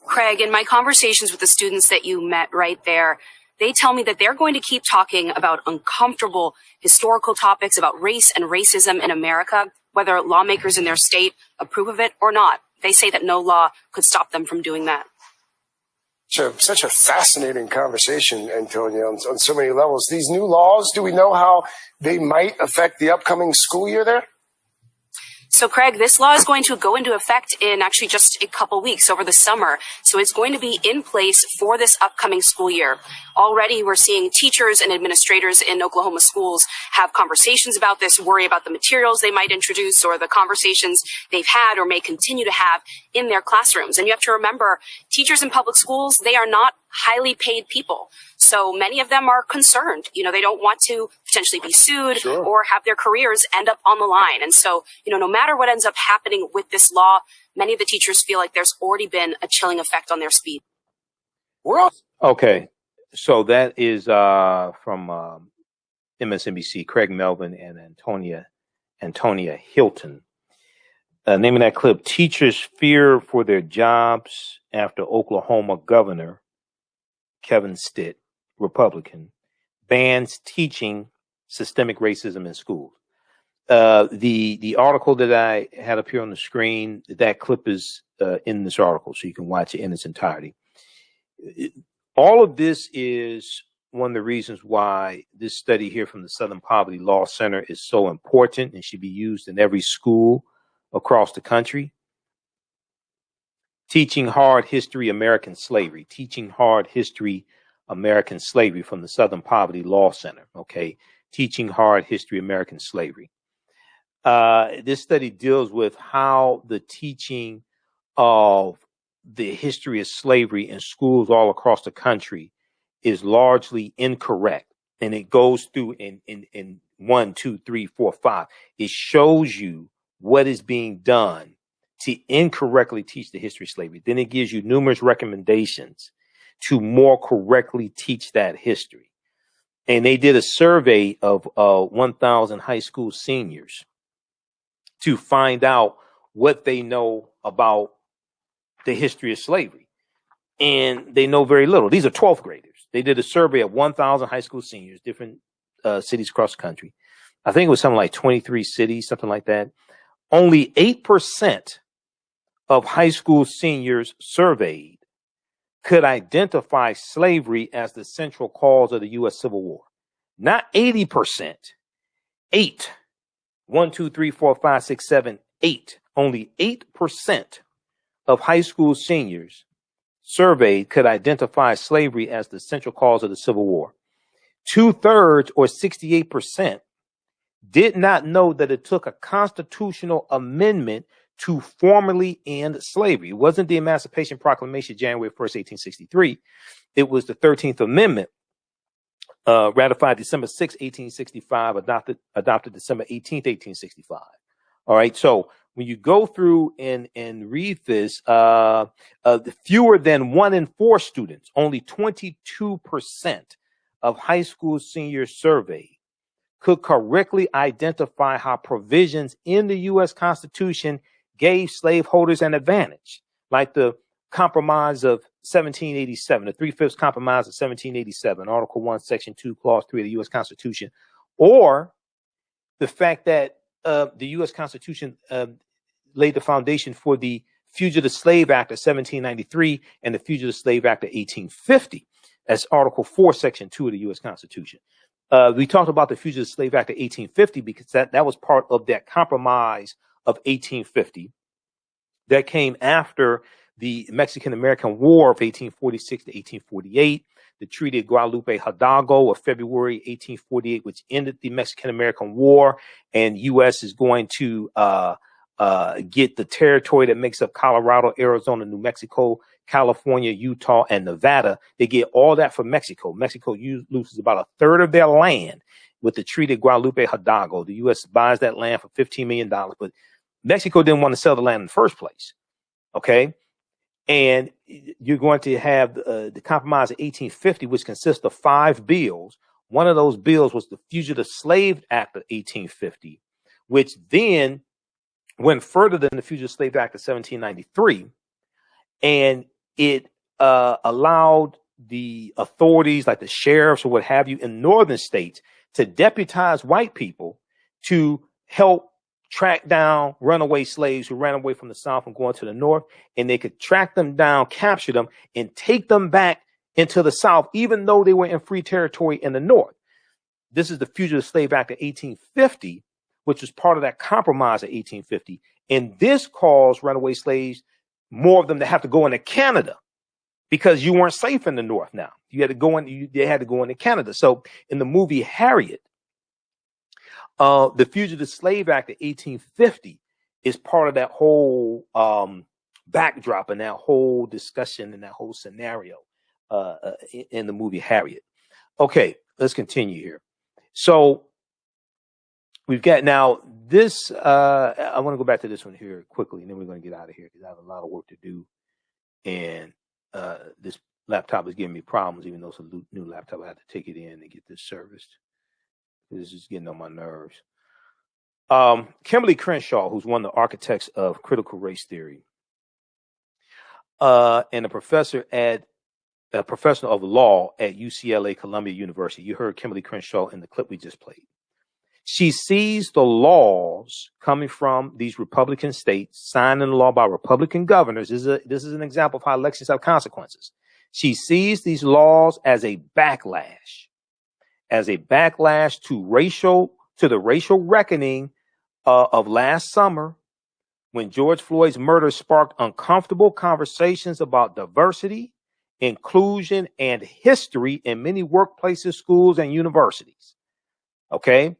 Craig, in my conversations with the students that you met right there, they tell me that they're going to keep talking about uncomfortable historical topics about race and racism in America, whether lawmakers in their state approve of it or not. They say that no law could stop them from doing that. Such a fascinating conversation, Antonia, on so many levels. These new laws, do we know how they might affect the upcoming school year there? So, Craig, this law is going to go into effect in actually just a couple weeks over the summer. So it's going to be in place for this upcoming school year. Already, we're seeing teachers and administrators in Oklahoma schools have conversations about this, worry about the materials they might introduce or the conversations they've had or may continue to have in their classrooms. And you have to remember, teachers in public schools, they are not highly paid people. So many of them are concerned. You know, they don't want to potentially be sued or have their careers end up on the line. And so, you know, no matter what ends up happening with this law, many of the teachers feel like there's already been a chilling effect on their speed. Okay. So that is from MSNBC, Craig Melvin and Antonia Hilton. Name of that clip, Teachers Fear for Their Jobs After Oklahoma Governor Kevin Stitt, Republican, bans teaching systemic racism in schools. The article that I had up here on the screen, that clip is in this article, so you can watch it in its entirety. All of this is one of the reasons why this study here from the Southern Poverty Law Center is so important and should be used in every school across the country. Teaching Hard History, American Slavery. Teaching Hard History, American Slavery from the Southern Poverty Law Center. Okay. Teaching Hard History, American Slavery. This study deals with how the teaching of the history of slavery in schools all across the country is largely incorrect. And it goes through in 1, 2, 3, 4, 5. It shows you what is being done to incorrectly teach the history of slavery. Then it gives you numerous recommendations to more correctly teach that history. And they did a survey of 1,000 high school seniors to find out what they know about the history of slavery. And they know very little. These are 12th graders. They did a survey of 1,000 high school seniors, different cities across the country. I think it was something like 23 cities, something like that. Only 8% of high school seniors surveyed could identify slavery as the central cause of the U.S. Civil War. Not 80%. 8. 1, 2, 3, 4, 5, 6, 7, 8. Only 8% of high school seniors surveyed could identify slavery as the central cause of the Civil War. 2/3, or 68%, did not know that it took a constitutional amendment to formally end slavery. It wasn't the Emancipation Proclamation, January 1st, 1863. It was the 13th Amendment, ratified December 6, 1865, adopted December 18th, 1865. All right. So when you go through and read this, fewer than 1 in 4 students, only 22% of high school seniors surveyed, could correctly identify how provisions in the U.S. Constitution gave slaveholders an advantage, like the Compromise of 1787, the 3/5 Compromise of 1787, Article 1, Section 2, Clause 3 of the U.S. Constitution, or the fact that the U.S. Constitution laid the foundation for the Fugitive Slave Act of 1793 and the Fugitive Slave Act of 1850. That's Article 4, Section 2 of the U.S. Constitution. We talked about the Fugitive Slave Act of 1850 because that was part of that compromise of 1850 that came after the Mexican-American War of 1846 to 1848, the Treaty of Guadalupe Hidalgo of February 1848, which ended the Mexican-American War, and U.S. is going to get the territory that makes up Colorado, Arizona, New Mexico, California, Utah, and Nevada. They get all that from Mexico. Mexico loses about 1/3 of their land with the Treaty of Guadalupe Hidalgo. The U.S. buys that land for $15 million, but Mexico didn't want to sell the land in the first place. Okay. And you're going to have the Compromise of 1850, which consists of 5 bills. One of those bills was the Fugitive Slave Act of 1850, which then went further than the Fugitive Slave Act of 1793. And it allowed the authorities like the sheriffs or what have you in northern states to deputize white people to help track down runaway slaves who ran away from the South and going to the North, and they could track them down, capture them, and take them back into the South, even though they were in free territory in the North. This is the Fugitive Slave Act of 1850, which was part of that compromise of 1850. And this caused runaway slaves, more of them, to have to go into Canada because you weren't safe in the North now. You had to go in, they had to go into Canada. So in the movie Harriet, the Fugitive Slave Act of 1850 is part of that whole backdrop and that whole discussion and that whole scenario in the movie Harriet. Okay, let's continue here. So we've got now this. I want to go back to this one here quickly, and then we're going to get out of here because I have a lot of work to do. And this laptop is giving me problems, even though it's a new laptop. I have to take it in and get this serviced. This is getting on my nerves. Kimberly Crenshaw, who's one of the architects of critical race theory, and a professor of law at UCLA Columbia University. You heard Kimberly Crenshaw in the clip we just played. She sees the laws coming from these Republican states, signed into law by Republican governors. This is an example of how elections have consequences. She sees these laws as a backlash to the racial reckoning of last summer, when George Floyd's murder sparked uncomfortable conversations about diversity, inclusion, and history in many workplaces, schools, and universities. Okay.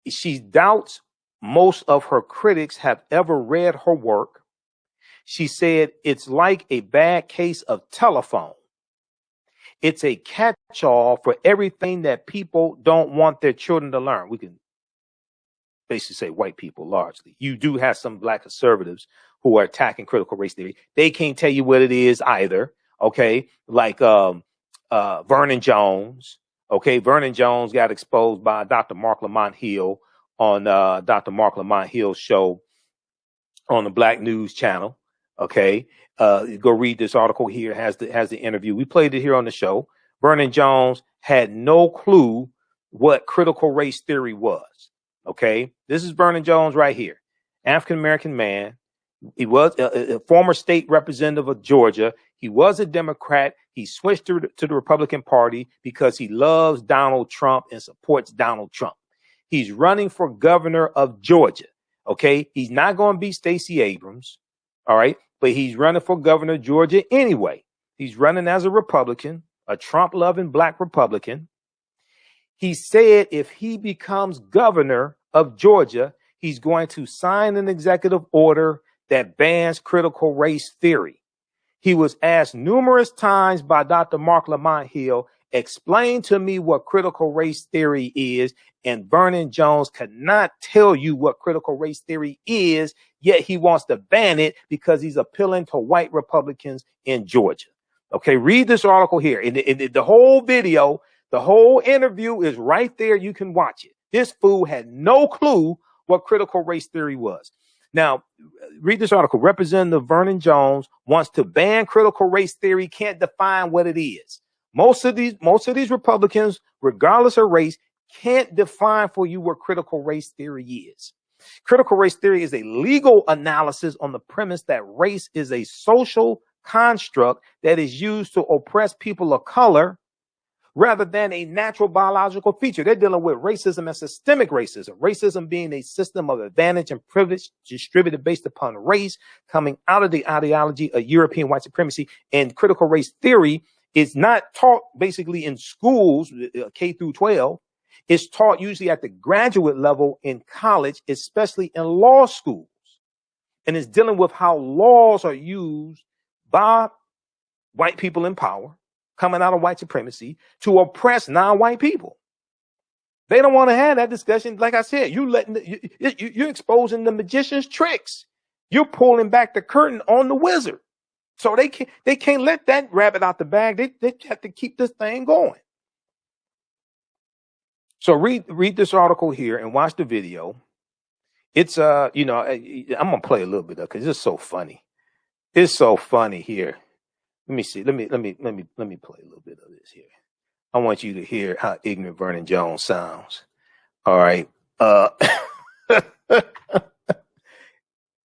She doubts most of her critics have ever read her work. She said it's like a bad case of telephone. It's a catch-all for everything that people don't want their children to learn. We can basically say white people largely. You do have some black conservatives who are attacking critical race theory. They can't tell you what it is either. Okay. Like Vernon Jones. Okay. Vernon Jones got exposed by Dr. Mark Lamont Hill on Dr. Mark Lamont Hill's show on the Black News Channel. Okay. Go read this article here. Has the interview. We played it here on the show. Vernon Jones had no clue what critical race theory was. Okay. This is Vernon Jones right here. African-American man. He was a former state representative of Georgia. He was a Democrat. He switched to the Republican Party because he loves Donald Trump and supports Donald Trump. He's running for governor of Georgia. Okay. He's not going to beat Stacey Abrams. All right. But he's running for governor of Georgia anyway. He's running as a Republican, a Trump-loving black Republican. He said if he becomes governor of Georgia, he's going to sign an executive order that bans critical race theory. He was asked numerous times by Dr. Mark Lamont Hill, explain to me what critical race theory is, and Vernon Jones cannot tell you what critical race theory is, yet he wants to ban it because he's appealing to white Republicans in Georgia. Okay, read this article here. The whole video, the whole interview is right there. You can watch it. This fool had no clue what critical race theory was. Now, read this article. Representative Vernon Jones wants to ban critical race theory, can't define what it is. Most of these Republicans, regardless of race, can't define for you what critical race theory is. Critical race theory is a legal analysis on the premise that race is a social construct that is used to oppress people of color rather than a natural biological feature. They're dealing with racism and systemic racism. Racism being a system of advantage and privilege distributed based upon race, coming out of the ideology of European white supremacy. And critical race theory is not taught basically in schools, K through 12. It's taught usually at the graduate level in college, especially in law schools. And it's dealing with how laws are used by white people in power, coming out of white supremacy, to oppress non-white people. They don't want to have that discussion. Like I said, you're exposing the magician's tricks. You're pulling back the curtain on the wizard. So they can't let that rabbit out the bag. They have to keep this thing going. So read this article here and watch the video. It's I'm gonna play a little bit of it because it's so funny. It's so funny here. Let me see. Let me play a little bit of this here. I want you to hear how ignorant Vernon Jones sounds. All right.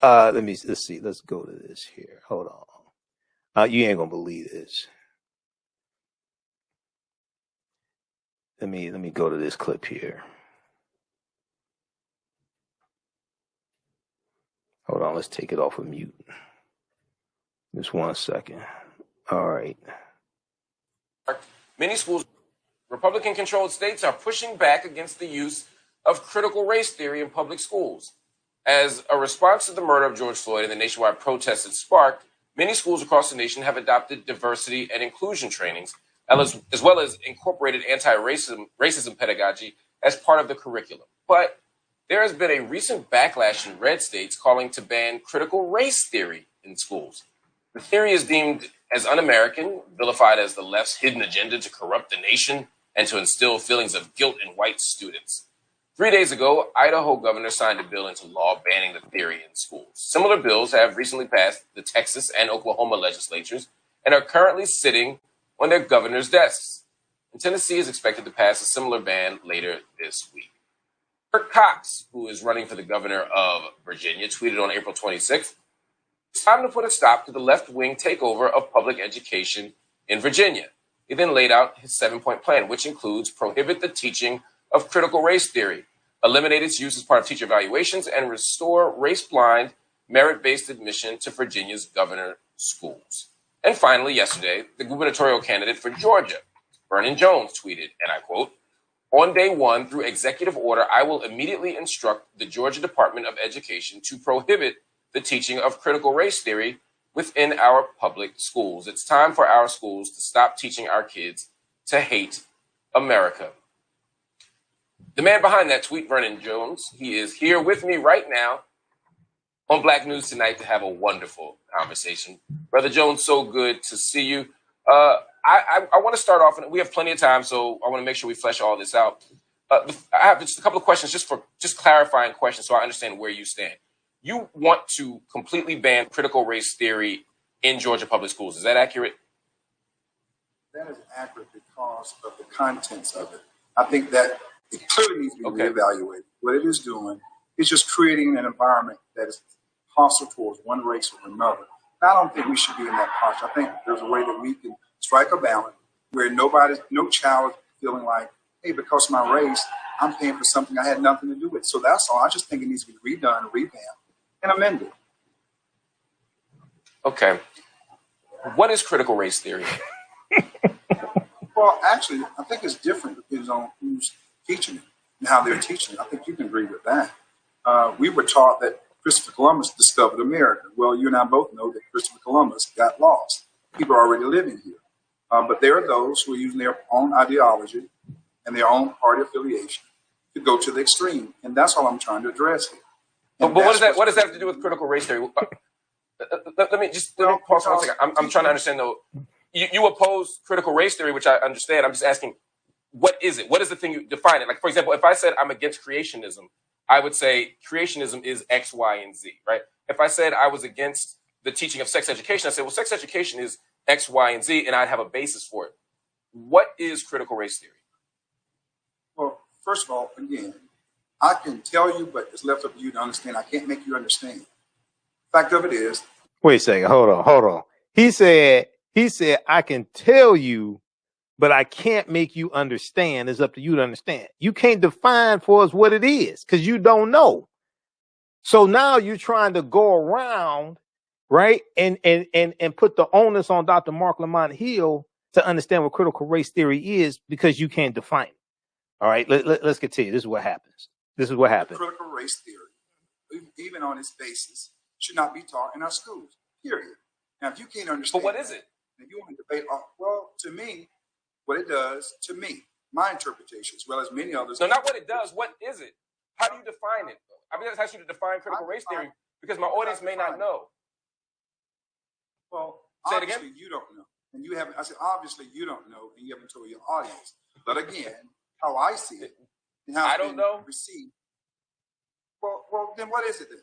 Let's see. Let's go to this here. Hold on. You ain't gonna believe this. Let me go to this clip here. Hold on. Let's take it off of mute. Just 1 second. All right. Many schools, Republican-controlled states, are pushing back against the use of critical race theory in public schools. As a response to the murder of George Floyd and the nationwide protests it sparked, many schools across the nation have adopted diversity and inclusion trainings, as well as incorporated anti-racism pedagogy as part of the curriculum. But there has been a recent backlash in red states calling to ban critical race theory in schools. The theory is deemed as un-American, vilified as the left's hidden agenda to corrupt the nation and to instill feelings of guilt in white students. 3 days ago, Idaho governor signed a bill into law banning the theory in schools. Similar bills have recently passed the Texas and Oklahoma legislatures and are currently sitting on their governor's desks. And Tennessee is expected to pass a similar ban later this week. Kirk Cox, who is running for the governor of Virginia, tweeted on April 26th, "It's time to put a stop to the left-wing takeover of public education in Virginia." He then laid out his 7-point plan, which includes prohibit the teaching of critical race theory, eliminate its use as part of teacher evaluations, and restore race-blind, merit-based admission to Virginia's governor schools. And finally, yesterday, the gubernatorial candidate for Georgia, Vernon Jones, tweeted, and I quote, "On day one, through executive order, I will immediately instruct the Georgia Department of Education to prohibit the teaching of critical race theory within our public schools. It's time for our schools to stop teaching our kids to hate America." The man behind that tweet, Vernon Jones, he is here with me right now on Black News Tonight to have a wonderful conversation. Brother Jones, so good to see you. I want to start off, and we have plenty of time, so I want to make sure we flesh all this out. I have just a couple of questions, just clarifying questions, so I understand where you stand. You want to completely ban critical race theory in Georgia public schools. Is that accurate? That is accurate because of the contents of it. I think that it clearly needs to be reevaluated. What it is doing is just creating an environment that is hostile towards one race or another. And I don't think we should be in that posture. I think there's a way that we can strike a balance where no child is feeling like, hey, because of my race, I'm paying for something I had nothing to do with. So that's all. I just think it needs to be redone, revamped, and amended. Okay. What is critical race theory? Well, actually, I think it's different depends on who's teaching it and how they're teaching it. I think you can agree with that. We were taught that Christopher Columbus discovered America. Well, you and I both know that Christopher Columbus got lost. People are already living here. But there are those who are using their own ideology and their own party affiliation to go to the extreme. And that's all I'm trying to address here. But what does that have to do with critical race theory? Let me pause for 1 second. I'm trying to understand though. You oppose critical race theory, which I understand. I'm just asking, what is it? What is the thing you define it? Like, for example, if I said I'm against creationism, I would say creationism is X, Y, and Z, right? If I said I was against the teaching of sex education, I said, well, sex education is X, Y, and Z, and I'd have a basis for it. What is critical race theory? Well, first of all, again, I can tell you, but it's left up to you to understand. I can't make you understand. Fact of it is. Wait a second. Hold on. He said, I can tell you, but I can't make you understand. It's up to you to understand. You can't define for us what it is because you don't know. So now you're trying to go around, right? And put the onus on Dr. Mark Lamont Hill to understand what critical race theory is because you can't define it. All right, let's continue. This is what happens. Critical race theory, even on its basis, should not be taught in our schools, period. Now, if you can't understand. But what is it? If you want to debate, well, to me, what it does, to me, my interpretation, as well as many others. No, not what it does. What is it? How do you define it? I mean, that's asking you to define critical race theory because my audience may not know. Well, say it obviously, again? you don't know. And you haven't, I said, obviously, you don't know, and you haven't told your audience. But again, how I see it, and how it's been received. Well, then what is it then?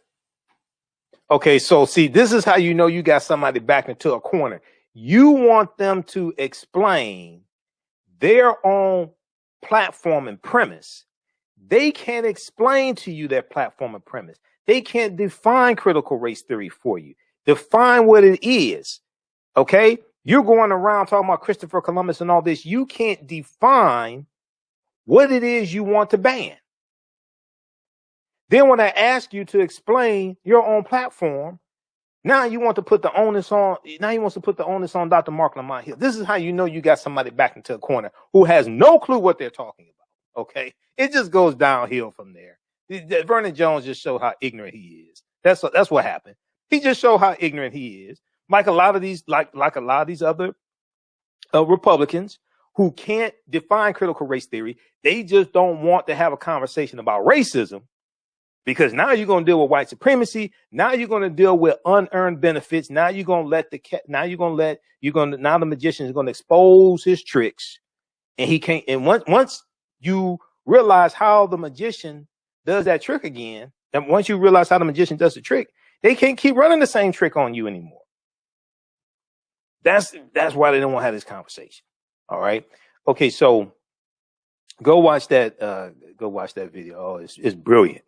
Okay, so see, this is how you know you got somebody backed into a corner. You want them to explain their own platform and premise. They can't explain to you their platform and premise. They can't define critical race theory for you. Define what it is. Okay? You're going around talking about Christopher Columbus and all this. You can't define what it is you want to ban. Then when I ask you to explain your own platform, now you want to put the onus on. Now he wants to put the onus on Dr. Mark Lamont Hill. This is how you know you got somebody back into a corner who has no clue what they're talking about. Okay, it just goes downhill from there. Vernon Jones just showed how ignorant he is. That's what happened. He just showed how ignorant he is. Like a lot of these, like a lot of these other Republicans who can't define critical race theory. They just don't want to have a conversation about racism. Because now you're going to deal with white supremacy. Now you're going to deal with unearned benefits. Now you're going to let now the magician is going to expose his tricks, and he can't. And once you realize how the magician does that trick again, and once you realize how the magician does the trick, they can't keep running the same trick on you anymore. That's why they don't want to have this conversation. All right. Okay. So go watch that video. Oh, it's brilliant.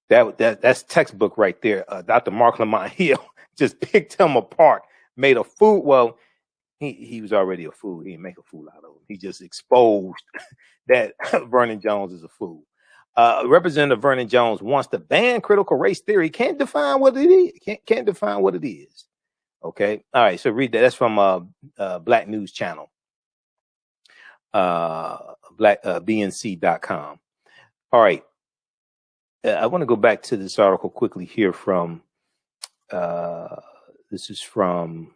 That's textbook right there. Dr. Mark Lamont Hill just picked him apart, made a fool. Well, he was already a fool. He didn't make a fool out of him. He just exposed that Vernon Jones is a fool. Representative Vernon Jones wants to ban critical race theory. Can't define what it is. Can't define what it is. Okay. All right. So read that. That's from Black News Channel. BNC.com. All right. I want to go back to this article quickly here from, this is from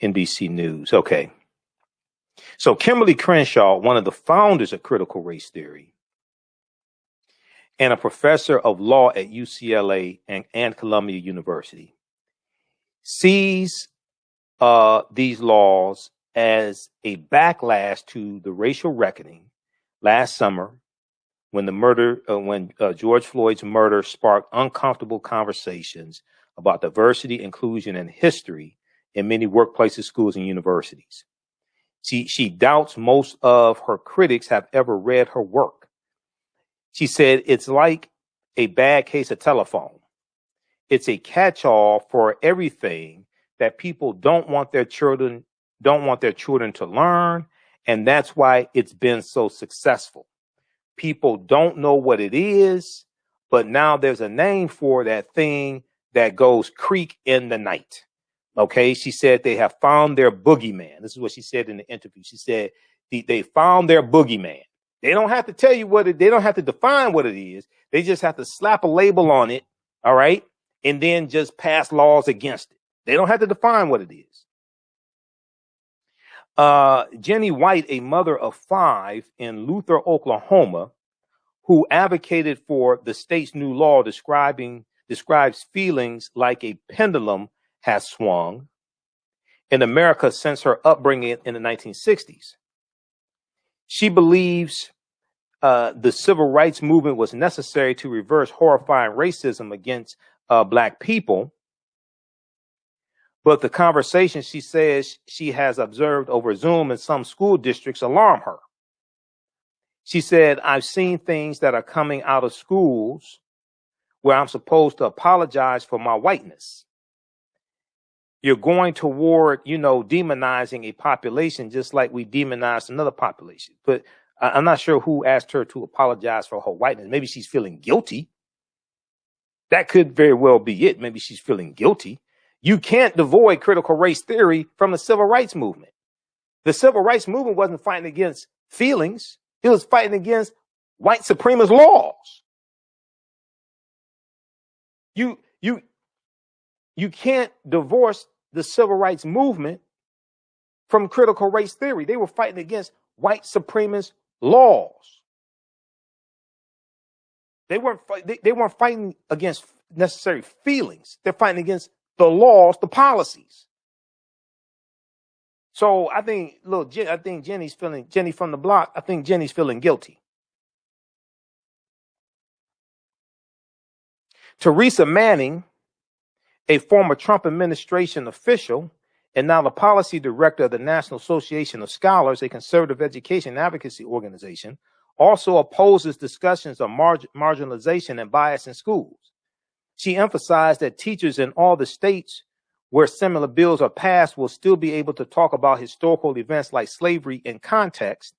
NBC News. Okay. So Kimberly Crenshaw, one of the founders of critical race theory and a professor of law at UCLA and Columbia University, sees these laws as a backlash to the racial reckoning last summer when George Floyd's murder sparked uncomfortable conversations about diversity, inclusion, and history in many workplaces, schools, and universities. She doubts most of her critics have ever read her work. She said it's like a bad case of telephone. It's a catch-all for everything that people don't want their children to learn, and that's why it's been so successful. People don't know what it is, but now there's a name for that thing that goes creak in the night. Okay, she said they have found their boogeyman. This is what she said in the interview. She said they found their boogeyman. They don't have to tell you they don't have to define what it is. They just have to slap a label on it, all right, and then just pass laws against it. They don't have to define what it is. Jenny White, a mother of 5 in Luther, Oklahoma, who advocated for the state's new law describes feelings like a pendulum has swung in America since her upbringing in the 1960s. She believes the civil rights movement was necessary to reverse horrifying racism against Black people. But the conversation she says she has observed over Zoom in some school districts alarm her. She said, I've seen things that are coming out of schools where I'm supposed to apologize for my whiteness. You're going toward, demonizing a population just like we demonized another population. But I'm not sure who asked her to apologize for her whiteness. Maybe she's feeling guilty. That could very well be it. Maybe she's feeling guilty. You can't devoid critical race theory from the civil rights movement. The civil rights movement wasn't fighting against feelings. It was fighting against white supremacist laws. You can't divorce the civil rights movement from critical race theory. They were fighting against white supremacist laws. They weren't fighting against necessary feelings. They're fighting against the laws, the policies. So I think, Jenny from the block, I think Jenny's feeling guilty. Teresa Manning, a former Trump administration official and now the policy director of the National Association of Scholars, a conservative education advocacy organization, also opposes discussions of marginalization and bias in schools. She emphasized that teachers in all the states where similar bills are passed will still be able to talk about historical events like slavery in context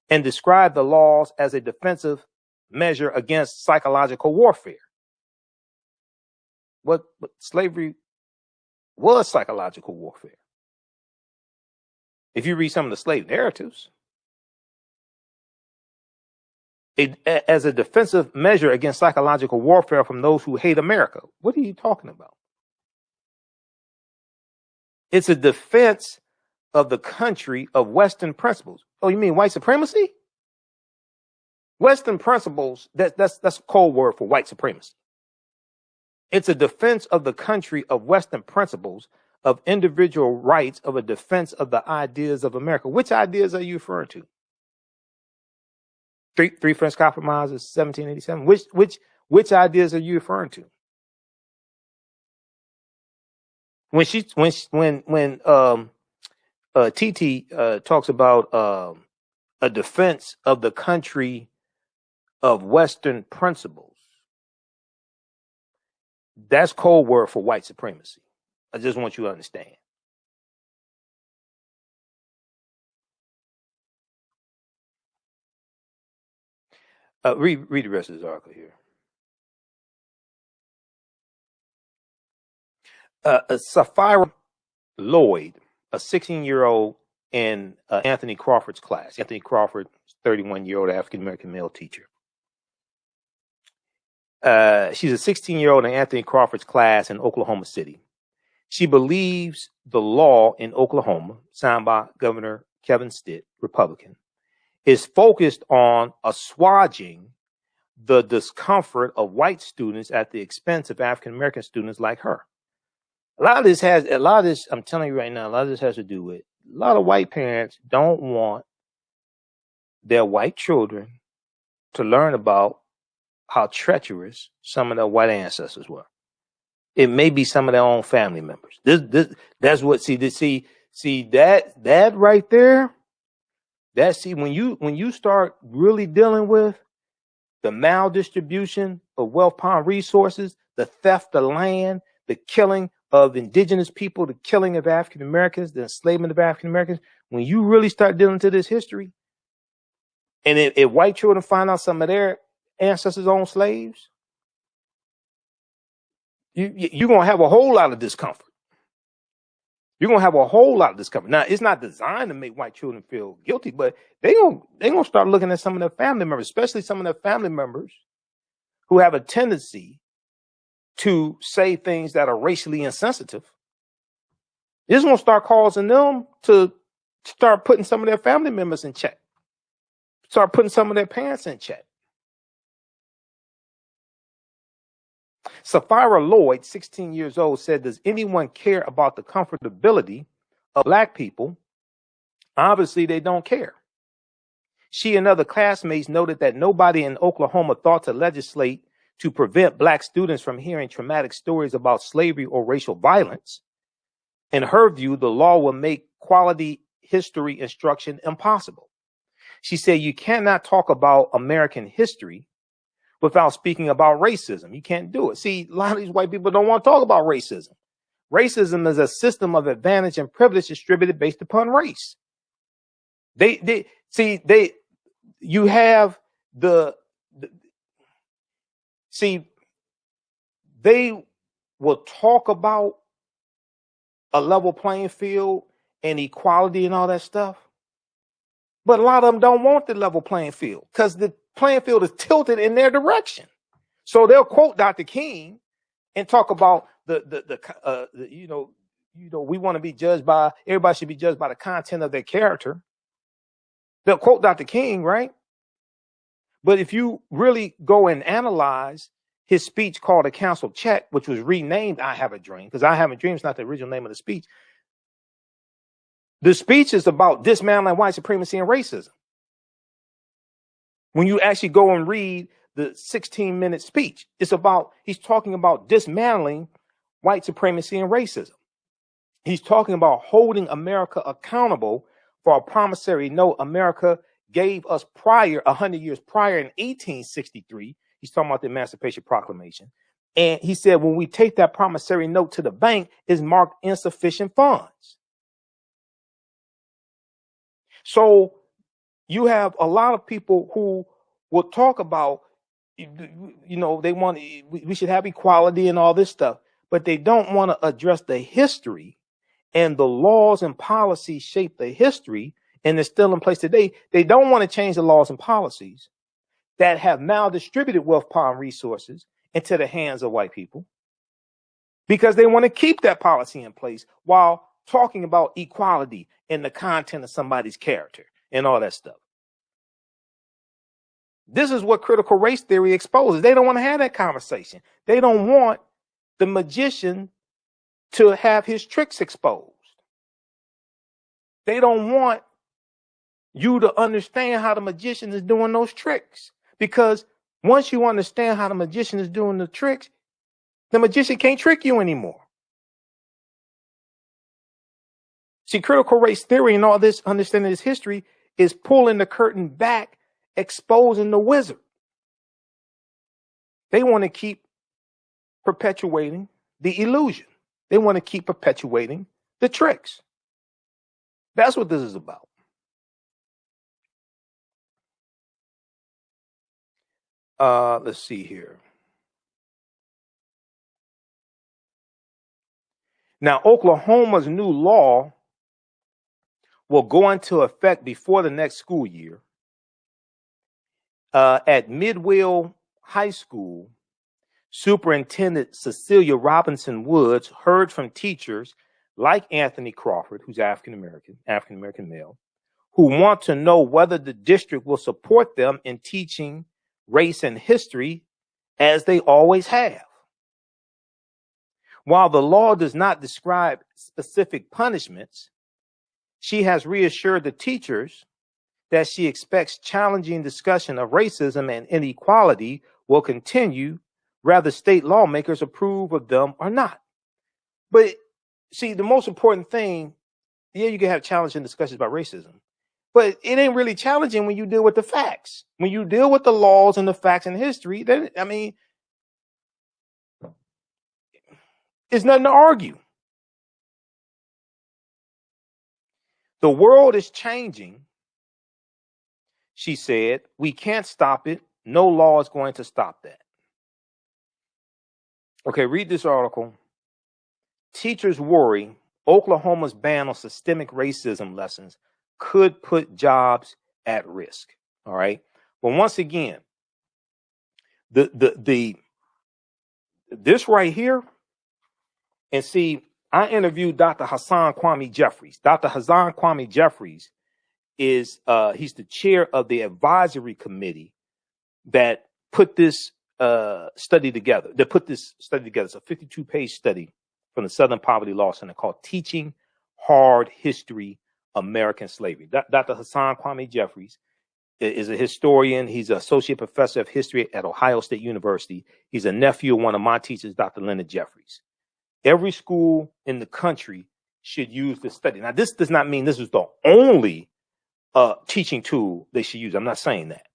and describe the laws as a defensive measure against psychological warfare. But slavery was psychological warfare. If you read some of the slave narratives, as a defensive measure against psychological warfare from those who hate America. What are you talking about? It's a defense of the country of Western principles. Oh, you mean white supremacy? Western principles, that's a code word for white supremacy. It's a defense of the country of Western principles, of individual rights, of a defense of the ideas of America. Which ideas are you referring to? Three French Compromises, 1787. Which ideas are you referring to? When TT talks about a defense of the country of Western principles, that's code word for white supremacy. I just want you to understand. Read the rest of this article here. Sapphira Lloyd, a 16-year-old in Anthony Crawford's class. Anthony Crawford, 31-year-old African-American male teacher. She's a 16-year-old in Anthony Crawford's class in Oklahoma City. She believes the law in Oklahoma, signed by Governor Kevin Stitt, Republican, is focused on assuaging the discomfort of white students at the expense of African-American students like her. I'm telling you right now, a lot of this has to do with a lot of white parents don't want their white children to learn about how treacherous some of their white ancestors were. It may be some of their own family members. That's what that right there. When you start really dealing with the maldistribution of wealth, power, resources, the theft of land, the killing of indigenous people, the killing of African Americans, the enslavement of African Americans, when you really start dealing to this history, and if white children find out some of their ancestors owned slaves, you're gonna have a whole lot of discomfort. You're going to have a whole lot of discovery. Now, it's not designed to make white children feel guilty, but they're going to start looking at some of their family members, especially some of their family members who have a tendency to say things that are racially insensitive. It's going to start causing them to start putting some of their family members in check, start putting some of their parents in check. Sapphira Lloyd, 16 years old, said, does anyone care about the comfortability of black people? Obviously, they don't care. She and other classmates noted that nobody in Oklahoma thought to legislate to prevent black students from hearing traumatic stories about slavery or racial violence. In her view, the law will make quality history instruction impossible. She said, you cannot talk about American history without speaking about racism. You can't do it. See, a lot of these white people don't want to talk about racism. Racism is a system of advantage and privilege distributed based upon race. You have they will talk about a level playing field and equality and all that stuff. But a lot of them don't want the level playing field because the playing field is tilted in their direction. So they'll quote Dr. King and talk about we want to be judged by, everybody should be judged by the content of their character. They'll quote Dr. King, right? But if you really go and analyze his speech called A Council Check, which was renamed I Have a Dream, because I Have a Dream is not the original name of the speech. The speech is about dismantling white supremacy and racism. When you actually go and read the 16-minute speech, he's talking about dismantling white supremacy and racism. He's talking about holding America accountable for a promissory note America gave us 100 years prior in 1863. He's talking about the Emancipation Proclamation. And he said, when we take that promissory note to the bank, it's marked insufficient funds. So you have a lot of people who will talk about, we should have equality and all this stuff, but they don't want to address the history and the laws and policies shape the history, and they're still in place today. They don't want to change the laws and policies that have maldistributed wealth, power, and resources into the hands of white people because they want to keep that policy in place while talking about equality and the content of somebody's character and all that stuff. This is what critical race theory exposes. They don't want to have that conversation. They don't want the magician to have his tricks exposed. They don't want you to understand how the magician is doing those tricks. Because once you understand how the magician is doing the tricks, the magician can't trick you anymore. See, critical race theory and all this understanding this history is pulling the curtain back, exposing the wizard. They want to keep perpetuating the illusion. They want to keep perpetuating the tricks. That's what this is about. Let's see here. Now, Oklahoma's new law will go into effect before the next school year. At Midwell High School, Superintendent Cecilia Robinson Woods heard from teachers like Anthony Crawford, who's African American male, who want to know whether the district will support them in teaching race and history as they always have. While the law does not describe specific punishments, she has reassured the teachers that she expects challenging discussion of racism and inequality will continue, whether state lawmakers approve of them or not. But see, the most important thing, you can have challenging discussions about racism, but it ain't really challenging when you deal with the facts. When you deal with the laws and the facts and history, then, it's nothing to argue. The world is changing, she said. We can't stop it. No law is going to stop that. Okay, read this article. Teachers worry Oklahoma's ban on systemic racism lessons could put jobs at risk. All right. But once again, this right here, and see, I interviewed Dr. Hassan Kwame Jeffries. Dr. Hassan Kwame Jeffries is he's the chair of the advisory committee that put this study together. It's a 52-page study from the Southern Poverty Law Center called Teaching Hard History American Slavery. Dr. Hassan Kwame Jeffries is a historian. He's an associate professor of history at Ohio State University. He's a nephew of one of my teachers, Dr. Leonard Jeffries. Every school in the country should use this study. Now, this does not mean this is the only teaching tool they should use. I'm not saying that.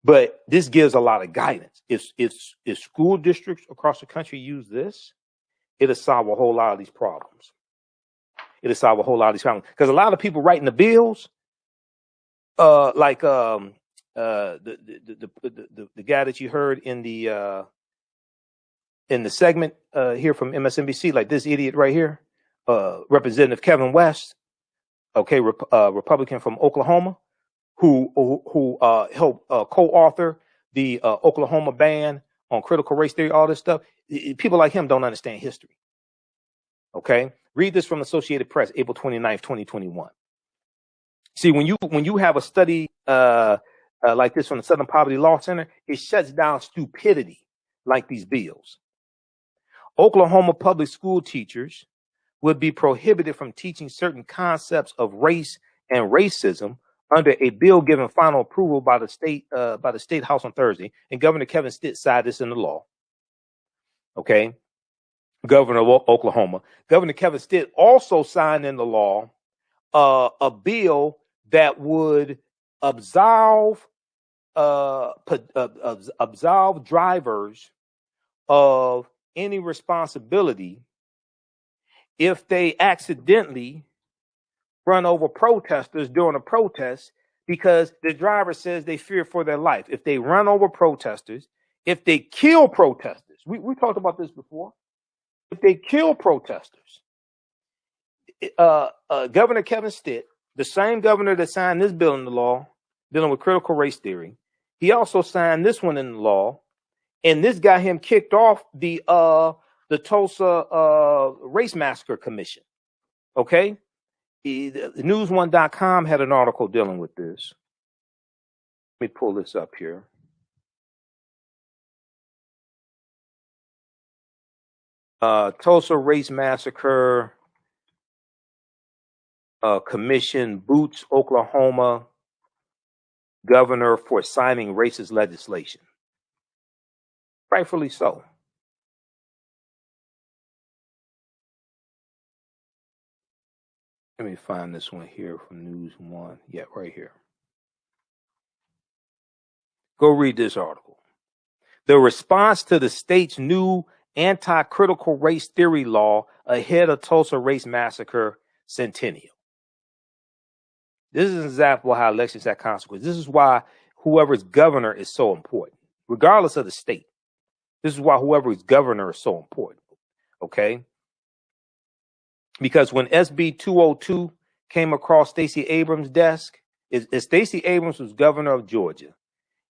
But this gives a lot of guidance. If school districts across the country use this, it'll solve a whole lot of these problems. Because a lot of people writing the bills, like the guy that you heard in the segment here from MSNBC, like this idiot right here, Representative Kevin West, okay, Republican from Oklahoma, who helped co-author the Oklahoma ban on critical race theory, all this stuff. People like him don't understand history. Okay, read this from Associated Press, April 29th, 2021. See, when you have a study like this from the Southern Poverty Law Center, it shuts down stupidity like these bills. Oklahoma public school teachers would be prohibited from teaching certain concepts of race and racism under a bill given final approval by the state House on Thursday, and Governor Kevin Stitt signed this into law. Okay, Governor of Oklahoma. Governor Kevin Stitt also signed into law a bill that would absolve drivers of any responsibility if they accidentally run over protesters during a protest because the driver says they fear for their life. If they run over protesters, if they kill protesters, we talked about this before. If they kill protesters, Governor Kevin Stitt, the same governor that signed this bill into law, dealing with critical race theory, he also signed this one into law, and this got him kicked off the Tulsa Race Massacre Commission. Okay, News1.com had an article dealing with this. Let me pull this up here. Tulsa Race Massacre Commission boots Oklahoma governor for signing racist legislation. Rightfully so. Let me find this one here from News One. Yeah, right here. Go read this article. The response to the state's new anti-critical race theory law ahead of Tulsa Race Massacre Centennial. This is an example of how elections have consequences. This is why whoever's governor is so important, regardless of the state. This is why whoever's governor is so important. Okay? Because when SB 202 came across Stacey Abrams' desk, Stacey Abrams was governor of Georgia,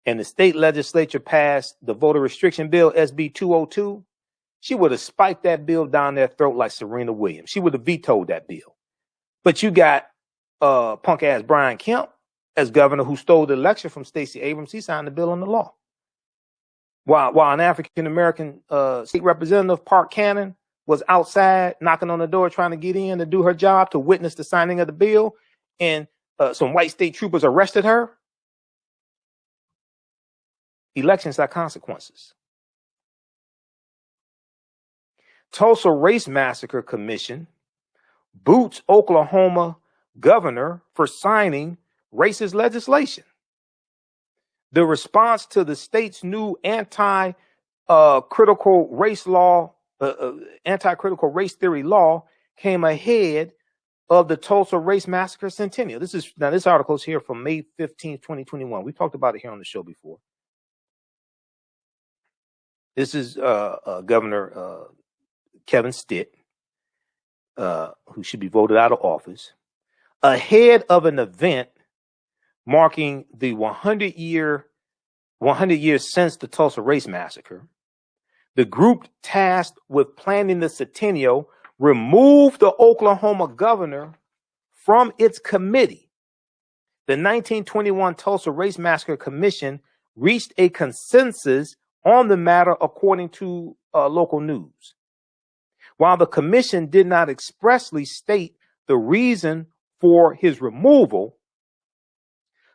and the state legislature passed the voter restriction bill, SB 202, she would have spiked that bill down their throat like Serena Williams. She would have vetoed that bill. But you got punk ass Brian Kemp as governor, who stole the election from Stacey Abrams. He signed the bill into law. While an African American state representative, Park Cannon, was outside knocking on the door trying to get in to do her job, to witness the signing of the bill, and some white state troopers arrested her. Elections have consequences. Tulsa Race Massacre Commission boots Oklahoma governor for signing racist legislation. The response to the state's new anti-critical race theory law came ahead of the Tulsa Race Massacre Centennial. This article is here from May 15th, 2021. We talked about it here on the show before. This is Governor Kevin Stitt. who should be voted out of office, ahead of an event marking the 100 years since the Tulsa Race Massacre. The group tasked with planning the centennial removed the Oklahoma governor from its committee. The 1921 Tulsa Race Massacre Commission reached a consensus on the matter, according to local news. While the commission did not expressly state the reason for his removal,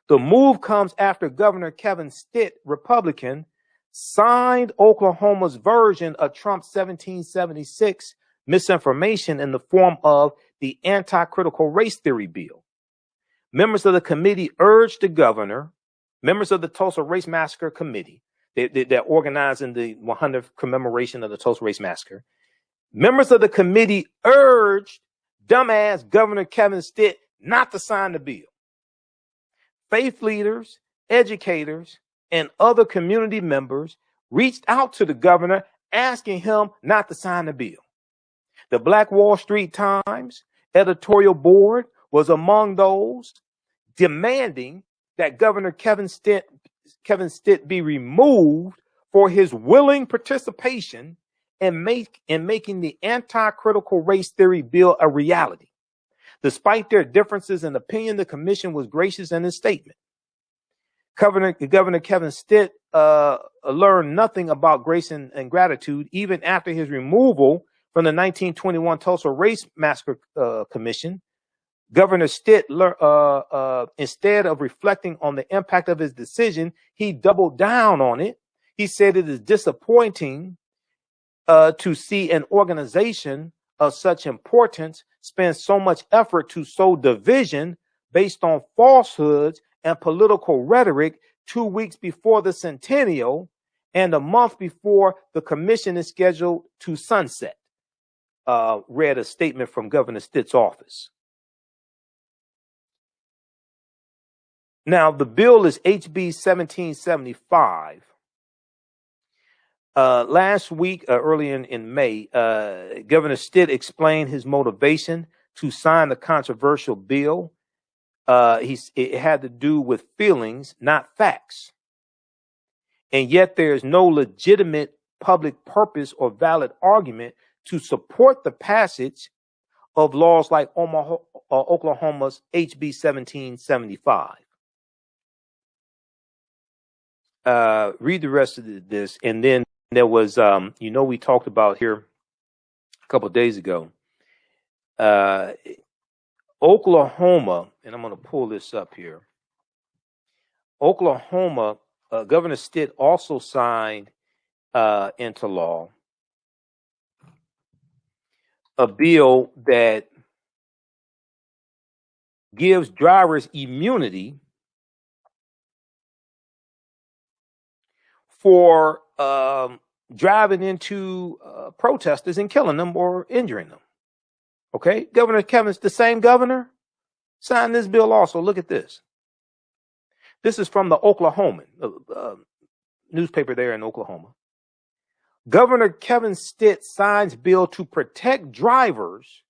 the move comes after Governor Kevin Stitt, Republican, signed Oklahoma's version of Trump's 1776 misinformation in the form of the anti-critical race theory bill. Members of the committee urged the governor, members of the Tulsa Race Massacre Committee, they're organizing the 100th commemoration of the Tulsa Race Massacre. Members of the committee urged dumbass Governor Kevin Stitt not to sign the bill. Faith leaders, educators, and other community members reached out to the governor asking him not to sign the bill. The Black Wall Street Times editorial board was among those demanding that Governor Kevin Stitt be removed for his willing participation in making the anti-critical race theory bill a reality. Despite their differences in opinion, the commission was gracious in its statement. Governor Kevin Stitt learned nothing about grace and gratitude even after his removal from the 1921 Tulsa Race Massacre Commission. Governor Stitt, instead of reflecting on the impact of his decision, he doubled down on it. He said it is disappointing to see an organization of such importance spend so much effort to sow division based on falsehoods and political rhetoric 2 weeks before the centennial and a month before the commission is scheduled to sunset. Read a statement from Governor Stitt's office. Now, the bill is HB 1775. Last week, early in May, Governor Stitt explained his motivation to sign the controversial bill. It had to do with feelings, not facts. And yet there is no legitimate public purpose or valid argument to support the passage of laws like Oklahoma's HB 1775. Read the rest of this. And then there was, we talked about here a couple of days ago, Oklahoma, and I'm going to pull this up here. Oklahoma, Governor Stitt also signed into law a bill that gives drivers immunity for driving into protesters and killing them or injuring them. Okay, Governor Kevin's the same governor signed this bill also. Look at this. This is from the Oklahoman newspaper there in Oklahoma. Governor Kevin Stitt signs bill to protect drivers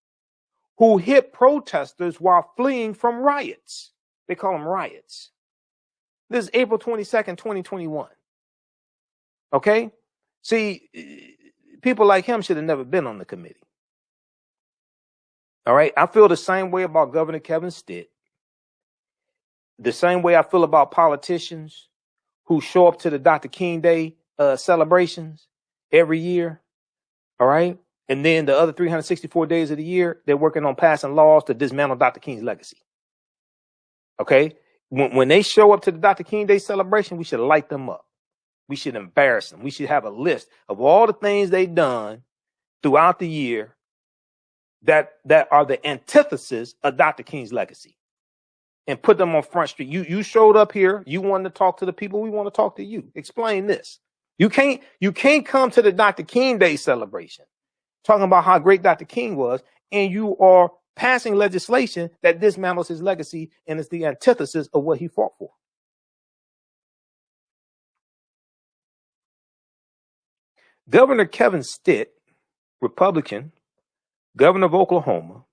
who hit protesters while fleeing from riots. They call them riots. This is April 22nd, 2021. Okay? See, people like him should have never been on the committee. All right? I feel the same way about Governor Kevin Stitt. The same way I feel about politicians who show up to the Dr. King Day celebrations every year. All right? And then the other 364 days of the year, they're working on passing laws to dismantle Dr. King's legacy. Okay? When they show up to the Dr. King Day celebration, we should light them up. We should embarrass them. We should have a list of all the things they've done throughout the year that are the antithesis of Dr. King's legacy, and put them on Front Street. You showed up here. You wanted to talk to the people. We want to talk to you. Explain this. You can't come to the Dr. King Day celebration talking about how great Dr. King was, and you are passing legislation that dismantles his legacy and is the antithesis of what he fought for. Governor Kevin Stitt, Republican, governor of Oklahoma,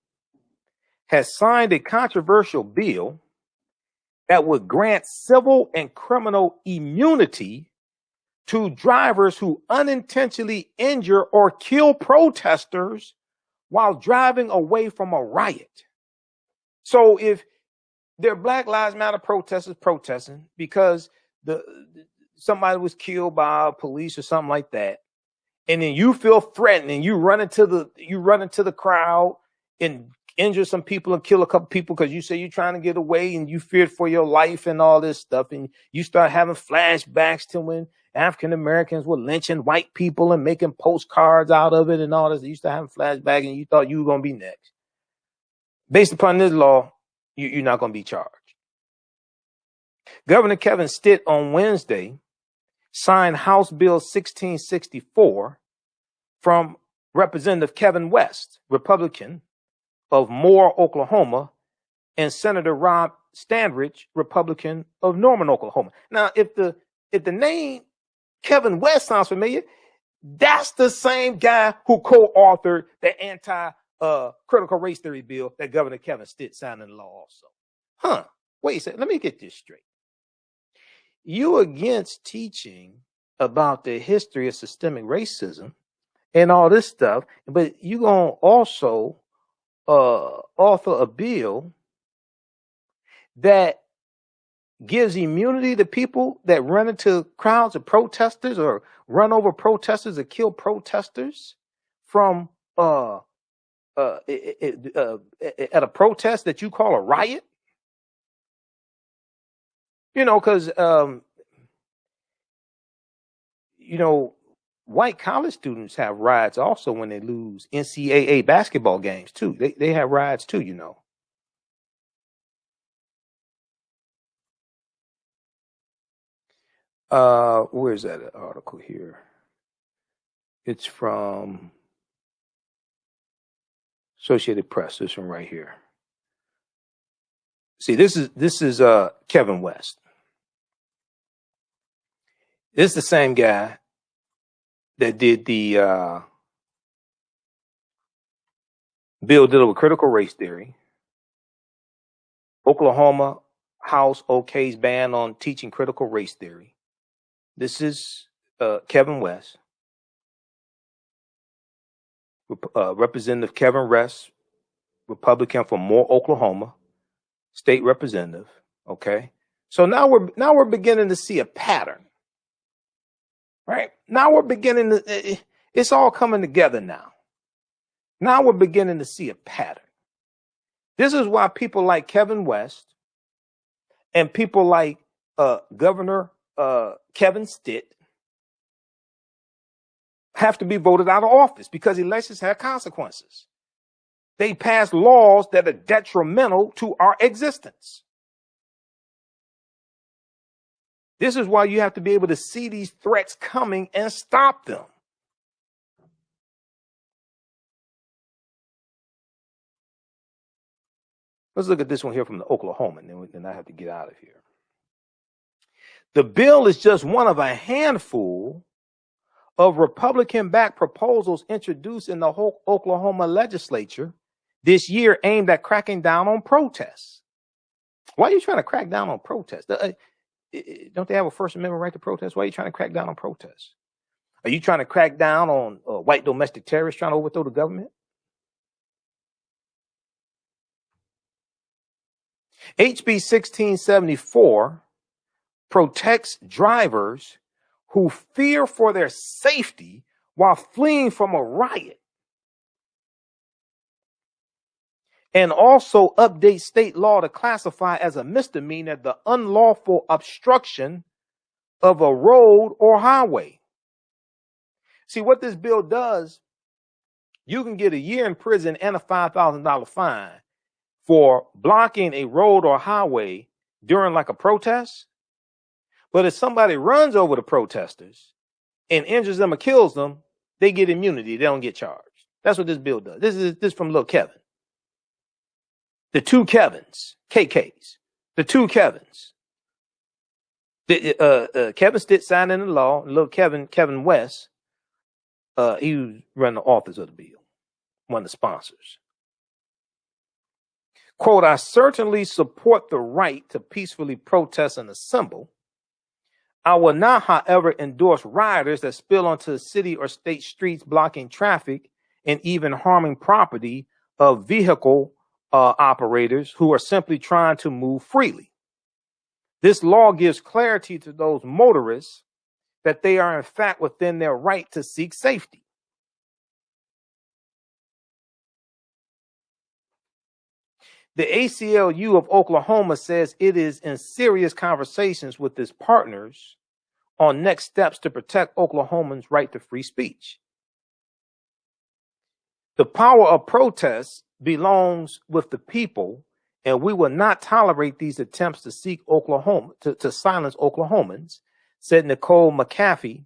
has signed a controversial bill that would grant civil and criminal immunity to drivers who unintentionally injure or kill protesters while driving away from a riot. So if there are Black Lives Matter protesters protesting because somebody was killed by police or something like that, and then you feel threatened and you run into the crowd and injure some people and kill a couple people because you say you're trying to get away and you feared for your life and all this stuff, and you start having flashbacks to when African Americans were lynching white people and making postcards out of it and all this. You used to have flashbacks and you thought you were going to be next. Based upon this law, you're not going to be charged. Governor Kevin Stitt on Wednesday signed House Bill 1664 from Representative Kevin West, Republican of Moor, Oklahoma, and Senator Rob Standridge, Republican of Norman, Oklahoma. Now, if the name Kevin West sounds familiar, that's the same guy who co-authored the anti-critical race theory bill that Governor Kevin Stitt signed into law also. Wait a second, let me get this straight. You against teaching about the history of systemic racism and all this stuff, but you gonna also author a bill that gives immunity to people that run into crowds of protesters or run over protesters or kill protesters from at a protest that you call a riot. Because white college students have riots also when they lose NCAA basketball games too. They have riots too, Where's that article here? It's from Associated Press. This one right here. See, this is Kevin West. This is the same guy that did the bill dealing with critical race theory. Oklahoma House okays ban on teaching critical race theory. This is Kevin West, Representative Kevin West, Republican from Moore, Oklahoma, state representative. Okay, so now we're beginning to see a pattern, right? Now we're beginning to. It's all coming together now. Now we're beginning to see a pattern. This is why people like Kevin West and people like Governor Kevin Stitt have to be voted out of office because elections have consequences. They pass laws that are detrimental to our existence. This is why you have to be able to see these threats coming and stop them. Let's look at this one here from the Oklahoma, and then I have to get out of here. The bill is just one of a handful of Republican-backed proposals introduced in the whole Oklahoma legislature this year aimed at cracking down on protests. Why are you trying to crack down on protests? Don't they have a First Amendment right to protest? Why are you trying to crack down on protests? Are you trying to crack down on white domestic terrorists trying to overthrow the government? HB 1674 protects drivers who fear for their safety while fleeing from a riot, and also updates state law to classify as a misdemeanor the unlawful obstruction of a road or highway. See, what this bill does, you can get a year in prison and a $5,000 fine for blocking a road or highway during like a protest. But if somebody runs over the protesters and injures them or kills them, they get immunity. They don't get charged. That's what this bill does. This is from little Kevin. The two Kevins, KKs, the two Kevins. Kevin Stitt signed into law, and little Kevin West, he was running the authors of the bill. one of the sponsors. Quote, I certainly support the right to peacefully protest and assemble. I will not, however, endorse rioters that spill onto the city or state streets, blocking traffic and even harming property of vehicle operators who are simply trying to move freely. This law gives clarity to those motorists that they are in fact within their right to seek safety. The ACLU of Oklahoma says it is in serious conversations with its partners on next steps to protect Oklahomans' right to free speech. The power of protest belongs with the people, and we will not tolerate these attempts to seek Oklahoma to silence Oklahomans, said Nicole McAfee,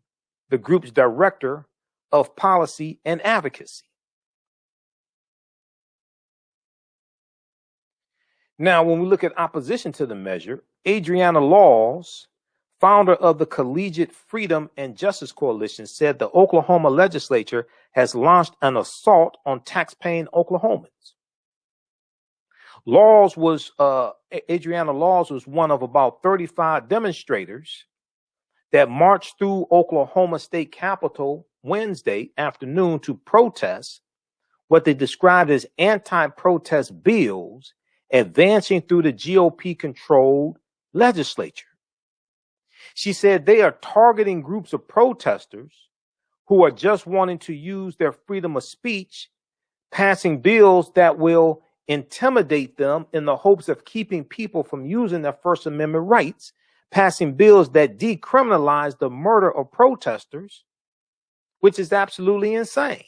the group's director of policy and advocacy. Now, when we look at opposition to the measure, Adriana Laws, founder of the Collegiate Freedom and Justice Coalition, said the Oklahoma legislature has launched an assault on tax-paying Oklahomans. Adriana Laws was one of about 35 demonstrators that marched through Oklahoma State Capitol Wednesday afternoon to protest what they described as anti-protest bills advancing through the GOP-controlled legislature. She said they are targeting groups of protesters who are just wanting to use their freedom of speech, passing bills that will intimidate them in the hopes of keeping people from using their First Amendment rights, passing bills that decriminalize the murder of protesters, which is absolutely insane.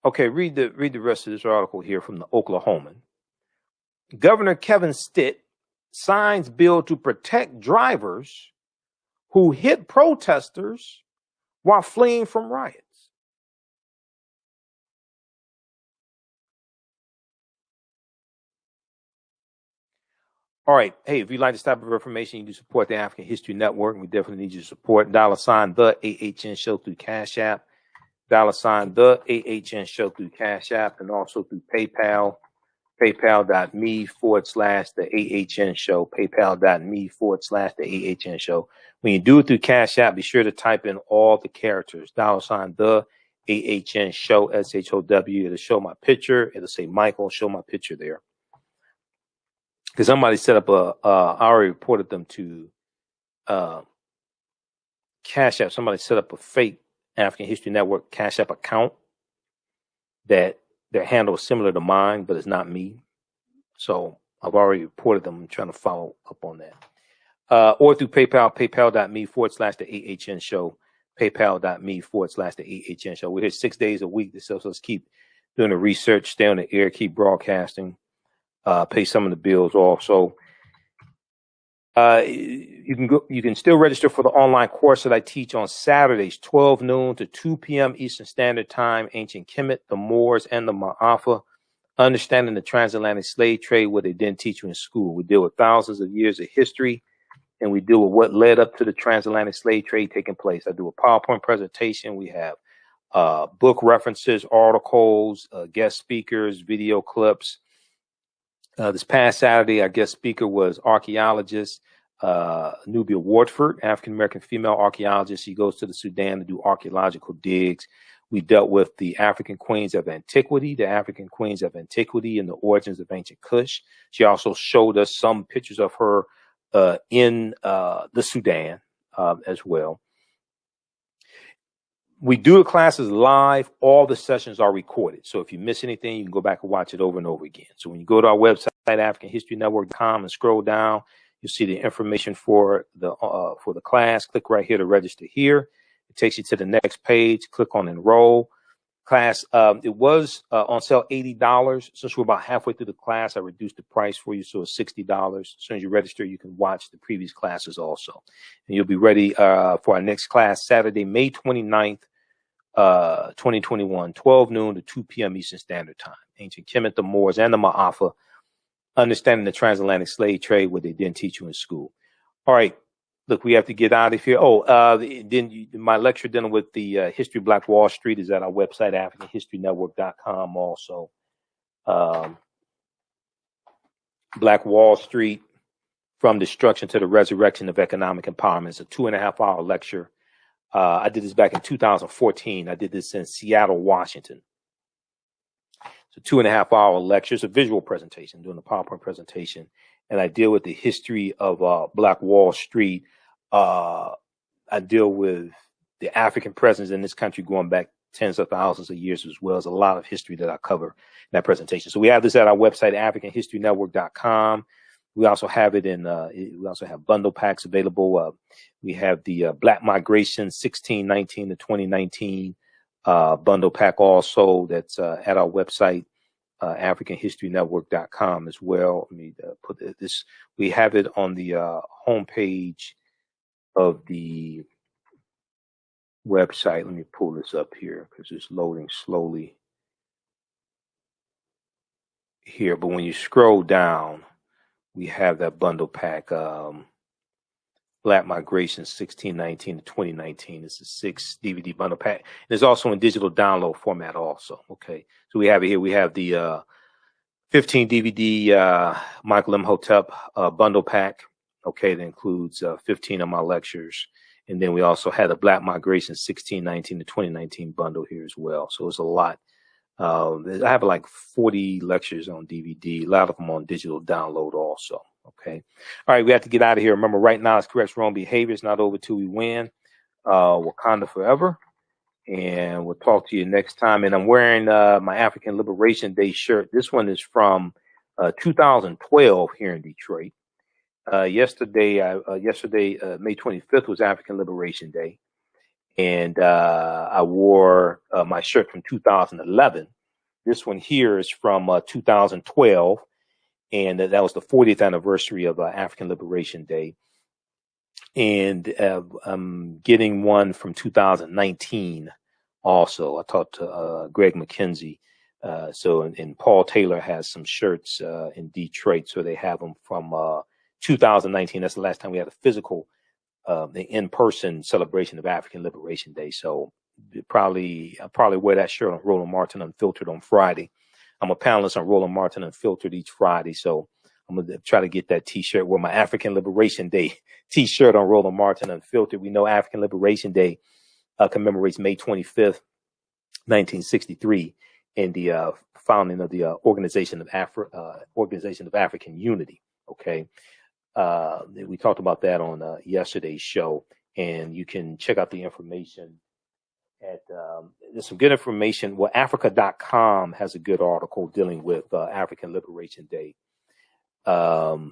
Okay, read the rest of this article here from the Oklahoman. Governor Kevin Stitt signs bill to protect drivers who hit protesters while fleeing from riots. All right. Hey, if you'd like this type of information, you can support the African History Network. We definitely need your support. $, the AHN Show through Cash App. $, the AHN Show through Cash App, and also through PayPal. PayPal.me/the AHN Show. PayPal.me/the AHN Show. When you do it through Cash App, be sure to type in all the characters. $, the AHN Show, SHOW. It'll show my picture. It'll say Michael. Show my picture there. Because somebody set up I already reported them to Cash App. Somebody set up a fake African History Network Cash App account that their handle is similar to mine, but it's not me. So I've already reported them. I'm trying to follow up on that. Or through PayPal, paypal.me/the AHN Show, paypal.me/the AHN Show. We're here 6 days a week. This helps us keep doing the research, stay on the air, keep broadcasting, pay some of the bills off. So you can still register for the online course that I teach on Saturdays, 12 noon to 2 p.m. Eastern Standard Time, Ancient Kemet, the Moors, and the Maafa, understanding the transatlantic slave trade, what they didn't teach you in school. We deal with thousands of years of history, and we deal with what led up to the transatlantic slave trade taking place. I do a PowerPoint presentation. We have book references, articles, guest speakers, video clips. This past Saturday, our guest speaker was archaeologist Nubia Wardford, African-American female archaeologist. She goes to the Sudan to do archaeological digs. We dealt with the African queens of antiquity, and the origins of ancient Kush. She also showed us some pictures of her in the Sudan as well. We do the classes live. All the sessions are recorded. So if you miss anything, you can go back and watch it over and over again. So when you go to our website, AfricanHistoryNetwork.com, and scroll down, you'll see the information for the class. Click right here to register here. It takes you to the next page. Click on enroll. Class, it was on sale $80. Since we're about halfway through the class, I reduced the price for you, so it's $60. As soon as you register, you can watch the previous classes also. And you'll be ready for our next class, Saturday, May 29th, 2021, 12 noon to 2 p.m. Eastern Standard Time. Ancient Kemet, the Moors, and the Maafa, understanding the transatlantic slave trade, what they didn't teach you in school. All right, Look, we have to get out of here. My lecture dealing with the history of Black Wall Street is at our website, AfricanHistoryNetwork.com. Also, Black Wall Street, From Destruction to the Resurrection of Economic Empowerment. It's a 2.5-hour lecture. I did this back in 2014. I did this in Seattle, Washington. It's a 2.5-hour lecture. It's a visual presentation, doing a PowerPoint presentation. And I deal with the history of Black Wall Street. I deal with the African presence in this country going back tens of thousands of years, as well as a lot of history that I cover in that presentation. So we have this at our website, AfricanHistoryNetwork.com. We also have it in, we also have bundle packs available. We have the Black Migration 1619 to 2019 bundle pack also that's at our website, AfricanHistoryNetwork.com as well. Let me put this. We have it on the homepage of the website. Let me pull this up here because it's loading slowly here. But when you scroll down, we have that bundle pack, Black Migration 1619 to 2019. It's a 6 DVD bundle pack. And it's also in digital download format also. Okay. So we have it here. We have the 15 DVD Michael Imhotep bundle pack. Okay. That includes 15 of my lectures. And then we also had a Black Migration 1619 to 2019 bundle here as well. So it's a lot. I have like 40 lectures on DVD, a lot of them on digital download also. Okay. All right. We have to get out of here. Remember, right now it's correct wrong behavior. It's not over till we win. Wakanda forever. And we'll talk to you next time. And I'm wearing my African Liberation Day shirt. This one is from 2012 here in Detroit. Yesterday, May 25th was African Liberation Day. And I wore my shirt from 2011. This one here is from 2012. And that was the 40th anniversary of African Liberation Day. And I'm getting one from 2019 also. I talked to Greg McKenzie. And Paul Taylor has some shirts in Detroit. So they have them from 2019. That's the last time we had a physical the in-person celebration of African Liberation Day. So I'll probably wear that shirt on Roland Martin Unfiltered on Friday. I'm a panelist on Roland Martin Unfiltered each Friday. So I'm going to try to get that T-shirt with my African Liberation Day T-shirt on Roland Martin Unfiltered. We know African Liberation Day commemorates May 25th, 1963, and the founding of the Organization of African Unity. Okay. We talked about that on yesterday's show, and you can check out the information at, there's some good information. Well, Africa.com has a good article dealing with African Liberation Day. And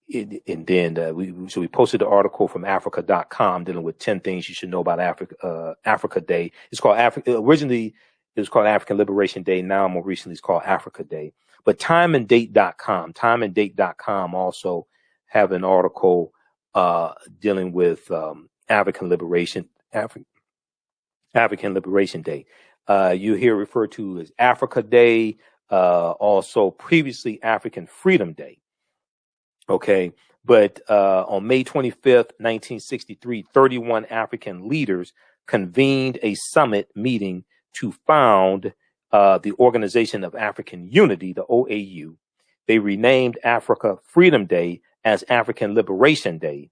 then we posted the article from Africa.com dealing with 10 things you should know about Africa Day. It's called originally it was called African Liberation Day. Now more recently it's called Africa Day. But timeanddate.com also have an article dealing with African Liberation Day. You hear referred to as Africa Day, also previously African Freedom Day. Okay, but on May 25th, 1963, 31 African leaders convened a summit meeting to found the Organization of African Unity, the OAU. They renamed Africa Freedom Day as African Liberation Day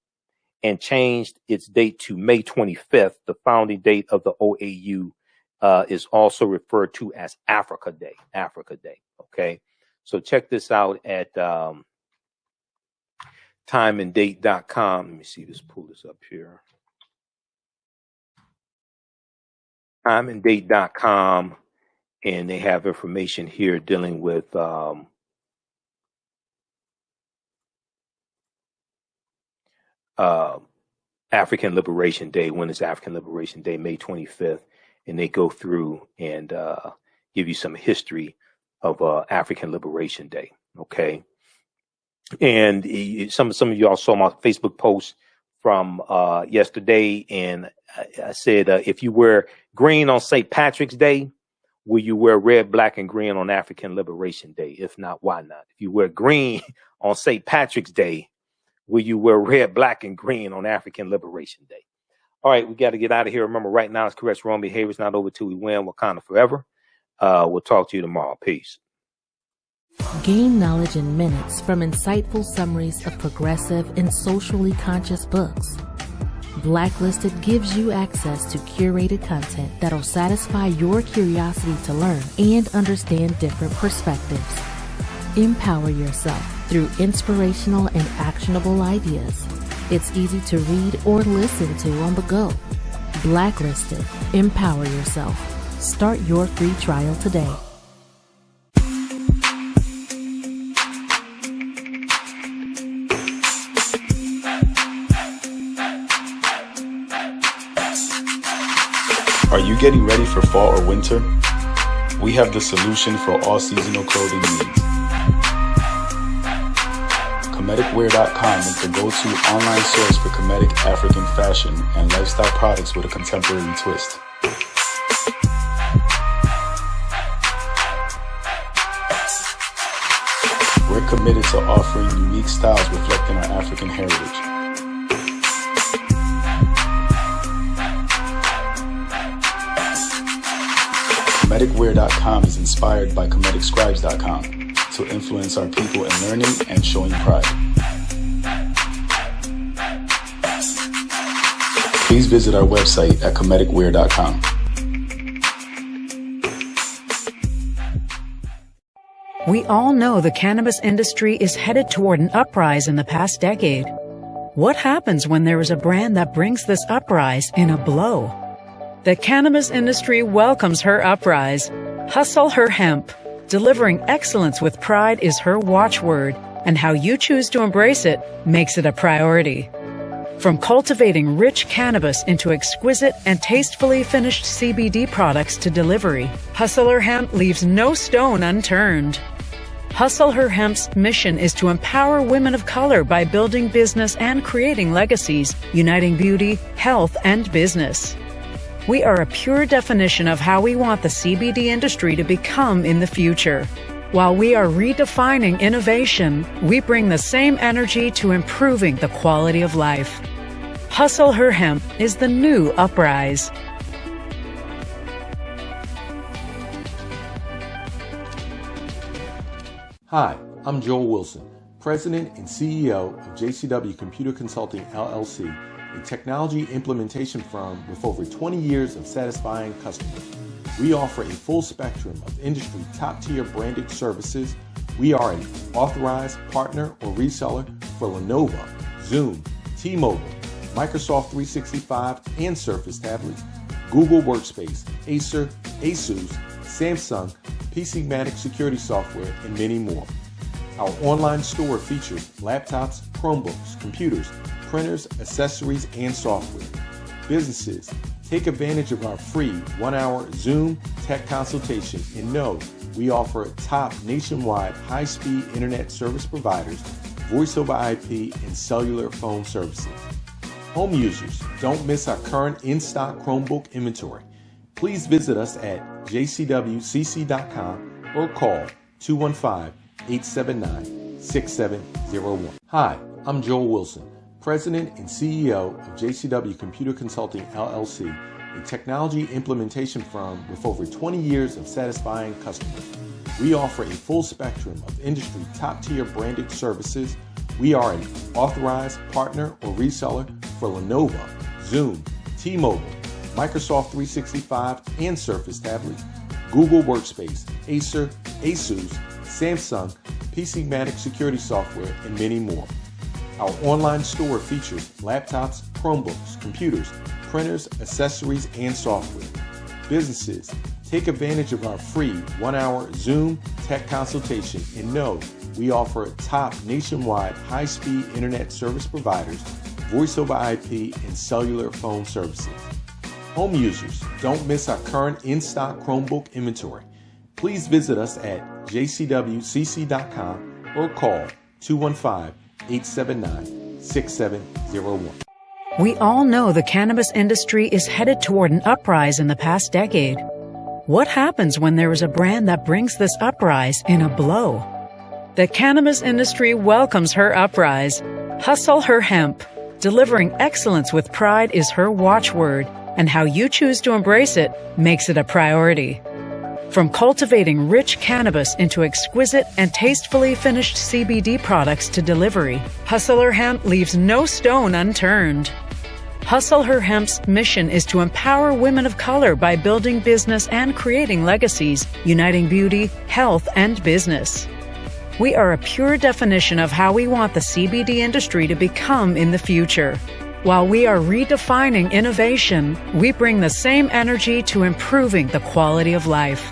and changed its date to May 25th. The founding date of the OAU is also referred to as Africa Day. Africa Day. Okay, so check this out at timeanddate.com. Let me see, let's pull this up here. Timeanddate.com, and they have information here dealing with African Liberation Day. When is African Liberation Day? May 25th. And they go through and give you some history of African Liberation Day. Okay. And some of y'all saw my Facebook post from yesterday, and I said, if you wear green on St. Patrick's Day, will you wear red, black, and green on African Liberation Day? If not, why not? If you wear green on St. Patrick's Day, will you wear red, black, and green on African Liberation Day? All right, we got to get out of here. Remember, right now it's correct wrong behavior. It's not over till we win. Wakanda forever. We'll talk to you tomorrow. Peace. Gain knowledge in minutes from insightful summaries of progressive and socially conscious books. Blacklisted gives you access to curated content that'll satisfy your curiosity to learn and understand different perspectives. Empower yourself through inspirational and actionable ideas. It's easy to read or listen to on the go. Blacklisted. Empower yourself. Start your free trial today. Are you getting ready for fall or winter? We have the solution for all seasonal clothing needs. Kemeticwear.com is the go-to online source for Kemetic African fashion and lifestyle products with a contemporary twist. We're committed to offering unique styles reflecting our African heritage. Kemeticwear.com is inspired by KemeticScribes.com to influence our people in learning and showing pride. Please visit our website at Kemeticwear.com. We all know the cannabis industry is headed toward an uprise in the past decade. What happens when there is a brand that brings this uprise in a blow? The cannabis industry welcomes her uprise. Hustle her hemp. Delivering excellence with pride is her watchword, and how you choose to embrace it makes it a priority. From cultivating rich cannabis into exquisite and tastefully finished CBD products to delivery, Hustle Her Hemp leaves no stone unturned. Hustle Her Hemp's mission is to empower women of color by building business and creating legacies, uniting beauty, health, and business. We are a pure definition of how we want the CBD industry to become in the future. While we are redefining innovation, we bring the same energy to improving the quality of life. Hustle Her Hemp is the new uprise. Hi, I'm Joel Wilson, President and CEO of JCW Computer Consulting, LLC, a technology implementation firm with over 20 years of satisfying customers. We offer a full spectrum of industry top-tier branded services. We are an authorized partner or reseller for Lenovo, Zoom, T-Mobile, Microsoft 365 and Surface tablets, Google Workspace, Acer, Asus, Samsung, PCmatic security software, and many more. Our online store features laptops, Chromebooks, computers, printers, accessories, and software. Businesses, take advantage of our free 1-hour Zoom tech consultation and know we offer top nationwide high-speed internet service providers, voice over IP, and cellular phone services. Home users, don't miss our current in-stock Chromebook inventory. Please visit us at jcwcc.com or call 215-879-6701. Hi, I'm Joel Wilson, President and CEO of JCW Computer Consulting, LLC, a technology implementation firm with over 20 years of satisfying customers. We offer a full spectrum of industry top-tier branded services. We are an authorized partner or reseller for Lenovo, Zoom, T-Mobile, Microsoft 365 and Surface tablets, Google Workspace, Acer, Asus, Samsung, PCmatic security software, and many more. Our online store features laptops, Chromebooks, computers, printers, accessories, and software. Businesses, take advantage of our free 1-hour Zoom tech consultation and know we offer top nationwide high-speed internet service providers, voice over IP, and cellular phone services. Home users, don't miss our current in-stock Chromebook inventory. Please visit us at jcwcc.com or call 215-879-6701. We all know the cannabis industry is headed toward an uprise in the past decade. What happens when there is a brand that brings this uprise in a blow? The cannabis industry welcomes her uprise. Hustle her hemp. Delivering excellence with pride is her watchword, and how you choose to embrace it makes it a priority. From cultivating rich cannabis into exquisite and tastefully finished CBD products to delivery, Hustle Her Hemp leaves no stone unturned. Hustle Her Hemp's mission is to empower women of color by building business and creating legacies, uniting beauty, health, and business. We are a pure definition of how we want the CBD industry to become in the future. While we are redefining innovation, we bring the same energy to improving the quality of life.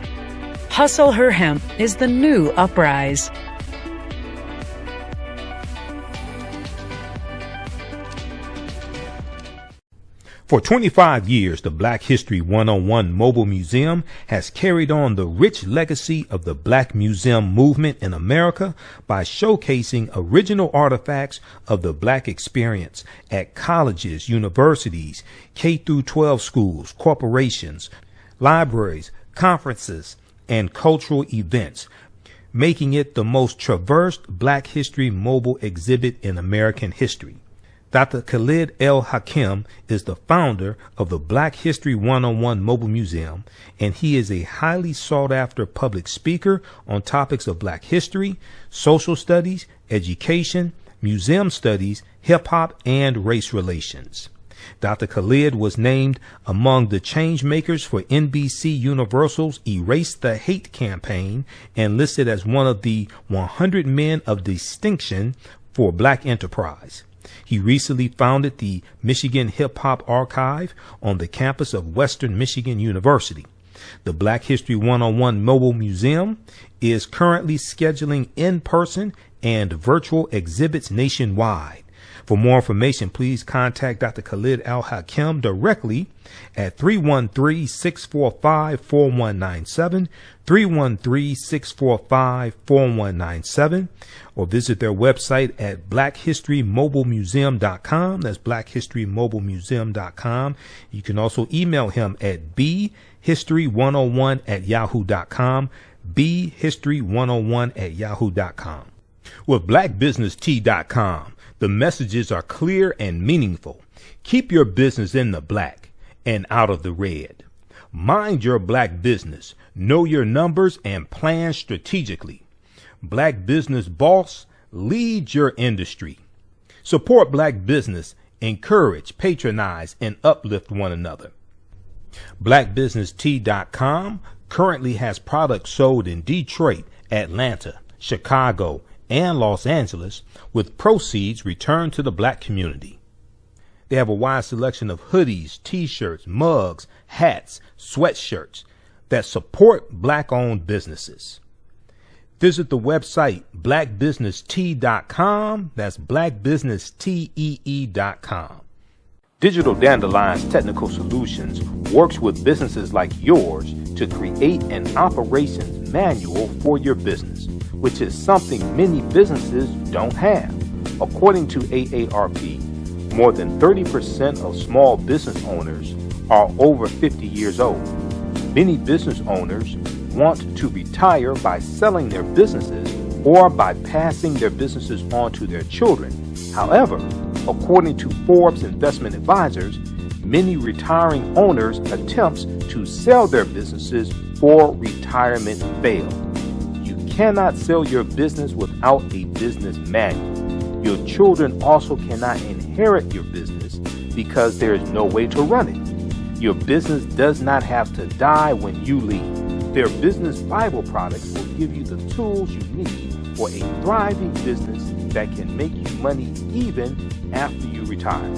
Hustle Her Hemp is the new uprise. For 25 years, the Black History 101 Mobile Museum has carried on the rich legacy of the Black Museum movement in America by showcasing original artifacts of the Black experience at colleges, universities, K-12 schools, corporations, libraries, conferences, and cultural events, making it the most traversed Black History mobile exhibit in American history. Dr. Khalid El Hakim is the founder of the Black History 101 Mobile Museum, and he is a highly sought-after public speaker on topics of Black history, social studies, education, museum studies, hip-hop, and race relations. Dr. Khalid was named among the change makers for NBC Universal's Erase the Hate campaign and listed as one of the 100 men of distinction for Black enterprise. He recently founded the Michigan Hip Hop Archive on the campus of Western Michigan University. The Black History 101 Mobile Museum is currently scheduling in-person and virtual exhibits nationwide. For more information, please contact Dr. Khalid Al Hakim directly at 313-645-4197, 313-645-4197, or visit their website at blackhistorymobilemuseum.com. That's blackhistorymobilemuseum.com. You can also email him at bhistory101@yahoo.com, bhistory101@yahoo.com. With blackbusinesstea.com, the messages are clear and meaningful. Keep your business in the black and out of the red. Mind your black business. Know your numbers and plan strategically. Black Business Boss, lead your industry. Support black business, encourage, patronize, and uplift one another. BlackBusinessTea.com currently has products sold in Detroit, Atlanta, Chicago, and Los Angeles, with proceeds returned to the black community. They have a wide selection of hoodies, t-shirts, mugs, hats, sweatshirts that support black-owned businesses. Visit the website blackbusinesstee.com. That's blackbusinesstee.com. Digital Dandelion's Technical Solutions works with businesses like yours to create an operations manual for your business, which is something many businesses don't have. According to AARP, more than 30% of small business owners are over 50 years old. Many business owners want to retire by selling their businesses or by passing their businesses on to their children. However, according to Forbes Investment Advisors, many retiring owners' attempts to sell their businesses for retirement fail. You cannot sell your business without a business manual. Your children also cannot inherit your business because there is no way to run it. Your business does not have to die when you leave. Their business Bible products will give you the tools you need for a thriving business that can make you money even after you retire.